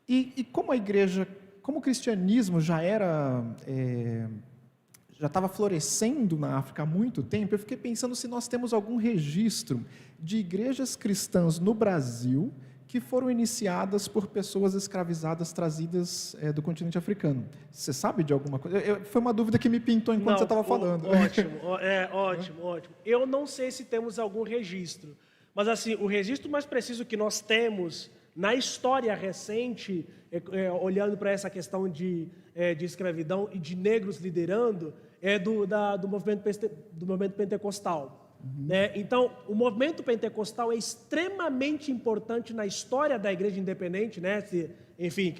E como a igreja, como o cristianismo já estava florescendo na África há muito tempo, eu fiquei pensando se nós temos algum registro de igrejas cristãs no Brasil que foram iniciadas por pessoas escravizadas trazidas do continente africano. Você sabe de alguma coisa? Foi uma dúvida que me pintou enquanto você estava falando. Ótimo. Eu não sei se temos algum registro, mas assim, o registro mais preciso que nós temos na história recente, olhando para essa questão de escravidão e de negros liderando, é do movimento pentecostal. Né? Então, o movimento pentecostal é extremamente importante na história da igreja independente, né? Enfim,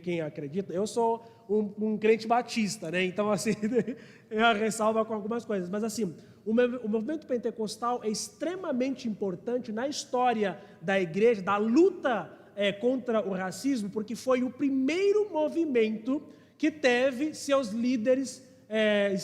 quem acredita, eu sou um crente batista, né? Então, assim, eu ressalvo com algumas coisas, mas assim, o movimento pentecostal é extremamente importante na história da igreja, da luta contra o racismo, porque foi o primeiro movimento que teve seus líderes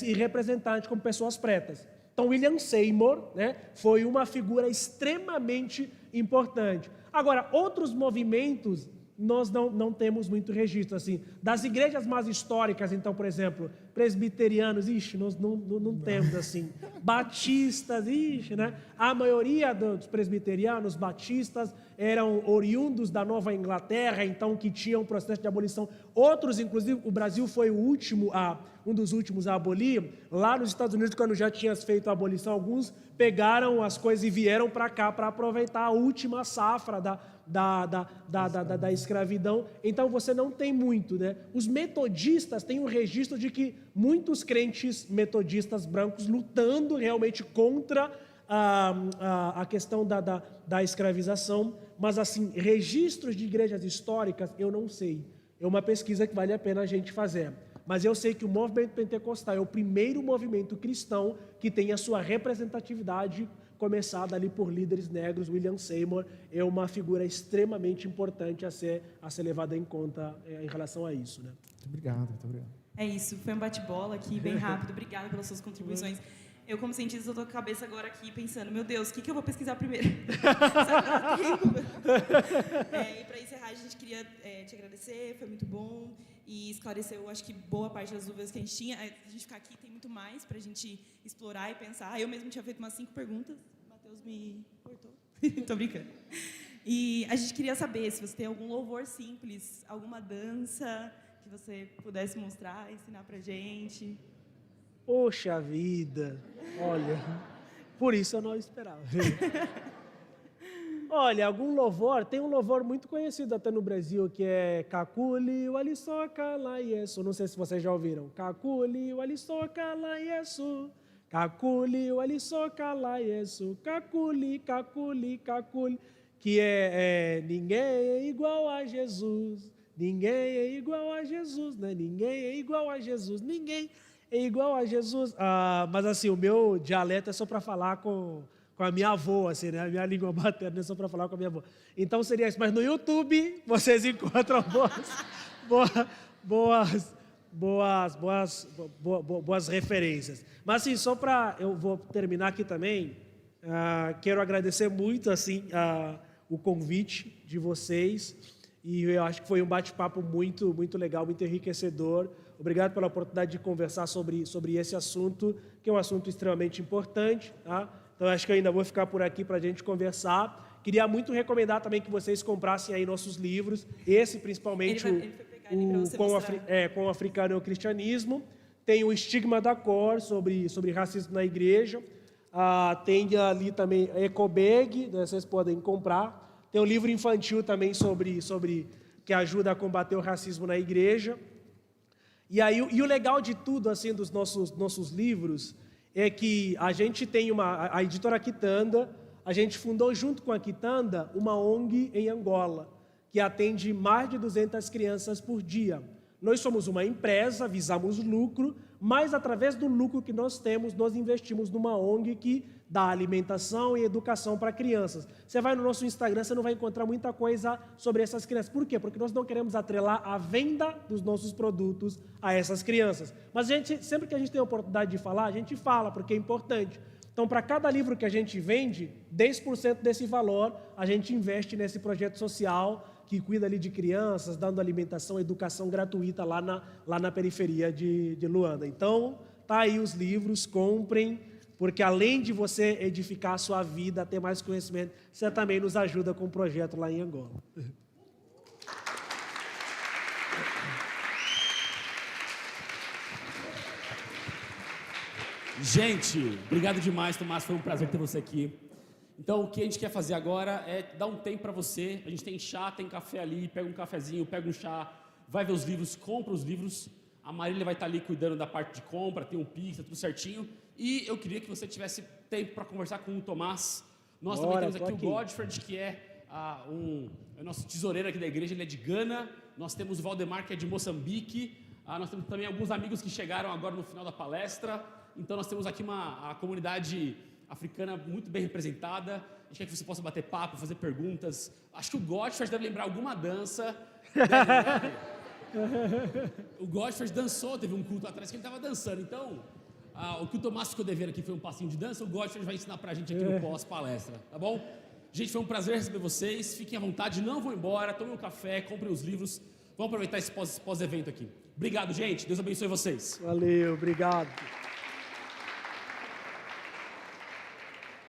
e representantes como pessoas pretas. Então, William Seymour, né, foi uma figura extremamente importante. Agora, outros movimentos, nós não temos muito registro, assim. Das igrejas mais históricas, então, por exemplo, presbiterianos, nós não temos, assim. Batistas, né? A maioria dos presbiterianos, batistas, eram oriundos da Nova Inglaterra, então, que tinham um processo de abolição. Outros, inclusive, o Brasil foi um dos últimos a abolir. Lá nos Estados Unidos, quando já tinha feito a abolição, alguns pegaram as coisas e vieram para cá para aproveitar a última safra da escravidão. Então, você não tem muito, né? Os metodistas têm um registro de que muitos crentes metodistas brancos lutando realmente contra a questão da escravização, mas assim, registros de igrejas históricas, eu não sei. É uma pesquisa que vale a pena a gente fazer. Mas eu sei que o movimento pentecostal é o primeiro movimento cristão que tem a sua representatividade começada ali por líderes negros. William Seymour é uma figura extremamente importante a ser levada em conta em relação a isso, né? Muito obrigado, muito obrigado. É isso, foi um bate-bola aqui, bem rápido. Obrigada pelas suas contribuições. Eu, como cientista, estou com a cabeça agora aqui pensando, meu Deus, o que eu vou pesquisar primeiro? E para encerrar, a gente queria te agradecer, foi muito bom e esclareceu, acho que boa parte das dúvidas que a gente tinha. A gente ficar aqui tem muito mais para a gente explorar e pensar. Eu mesmo tinha feito umas 5 perguntas, o Matheus me cortou. Estou brincando. E a gente queria saber se você tem algum louvor simples, alguma dança que você pudesse mostrar, ensinar para a gente. Poxa vida, olha, por isso eu não esperava. Olha, algum louvor, tem um louvor muito conhecido até no Brasil, que é Kakuli walisoka la Yesu. Não sei se vocês já ouviram. Kakuli walisoka la Yesu. Kakuli walisoka la Yesu. Kakuli, kakuli, kakuli. Que ninguém é igual a Jesus. Ninguém é igual a Jesus, né? Ninguém é igual a Jesus. Ninguém é igual a Jesus. Mas assim, o meu dialeto é só para falar com a minha avó, assim, né? A minha língua materna é só para falar com a minha avó. Então seria isso. Mas no YouTube vocês encontram boas referências. Mas assim, só para... Eu vou terminar aqui também. Quero agradecer muito, assim, o convite de vocês. E eu acho que foi um bate-papo muito, muito legal, muito enriquecedor. Obrigado pela oportunidade de conversar sobre esse assunto, que é um assunto extremamente importante. Tá? Então, acho que eu ainda vou ficar por aqui para a gente conversar. Queria muito recomendar também que vocês comprassem aí nossos livros. Esse, principalmente, com o africano e o cristianismo. Tem o Estigma da Cor, sobre racismo na igreja. Tem ali também a Ecobag, né, vocês podem comprar. Tem um livro infantil também sobre que ajuda a combater o racismo na igreja. E o legal de tudo, assim, dos nossos livros, é que a gente tem a editora Quitanda, a gente fundou junto com a Quitanda uma ONG em Angola, que atende mais de 200 crianças por dia. Nós somos uma empresa, visamos lucro, mas através do lucro que nós temos, nós investimos numa ONG que dá alimentação e educação para crianças. Você vai no nosso Instagram, você não vai encontrar muita coisa sobre essas crianças. Por quê? Porque nós não queremos atrelar a venda dos nossos produtos a essas crianças. Mas sempre que a gente tem a oportunidade de falar, a gente fala, porque é importante. Então, para cada livro que a gente vende, 10% desse valor a gente investe nesse projeto social que cuida ali de crianças, dando alimentação e educação gratuita lá na periferia de Luanda. Então, tá aí os livros, comprem, porque além de você edificar a sua vida, ter mais conhecimento, você também nos ajuda com o projeto lá em Angola. Gente, obrigado demais, Tomás. Foi um prazer ter você aqui. Então, o que a gente quer fazer agora é dar um tempo para você. A gente tem chá, tem café ali, pega um cafezinho, pega um chá, vai ver os livros, compra os livros. A Marília vai estar ali cuidando da parte de compra, tem um Pix, tudo certinho. E eu queria que você tivesse tempo para conversar com o Tomás. Nós também temos aqui o Godfrey, que é o nosso tesoureiro aqui da igreja, ele é de Gana. Nós temos o Valdemar, que é de Moçambique. Nós temos também alguns amigos que chegaram agora no final da palestra. Então, nós temos aqui a comunidade africana muito bem representada. A gente quer que você possa bater papo, fazer perguntas. Acho que o Godfrey deve lembrar alguma dança. O Godfrey dançou, teve um culto atrás que ele estava dançando. Então, o que o Tomás ficou devendo aqui foi um passinho de dança. O Godfrey vai ensinar pra gente aqui no pós-palestra, tá bom? Gente, foi um prazer receber vocês. Fiquem à vontade, não vão embora. Tomem um café, comprem os livros. Vamos aproveitar esse pós-evento aqui. Obrigado, gente. Deus abençoe vocês. Valeu, obrigado.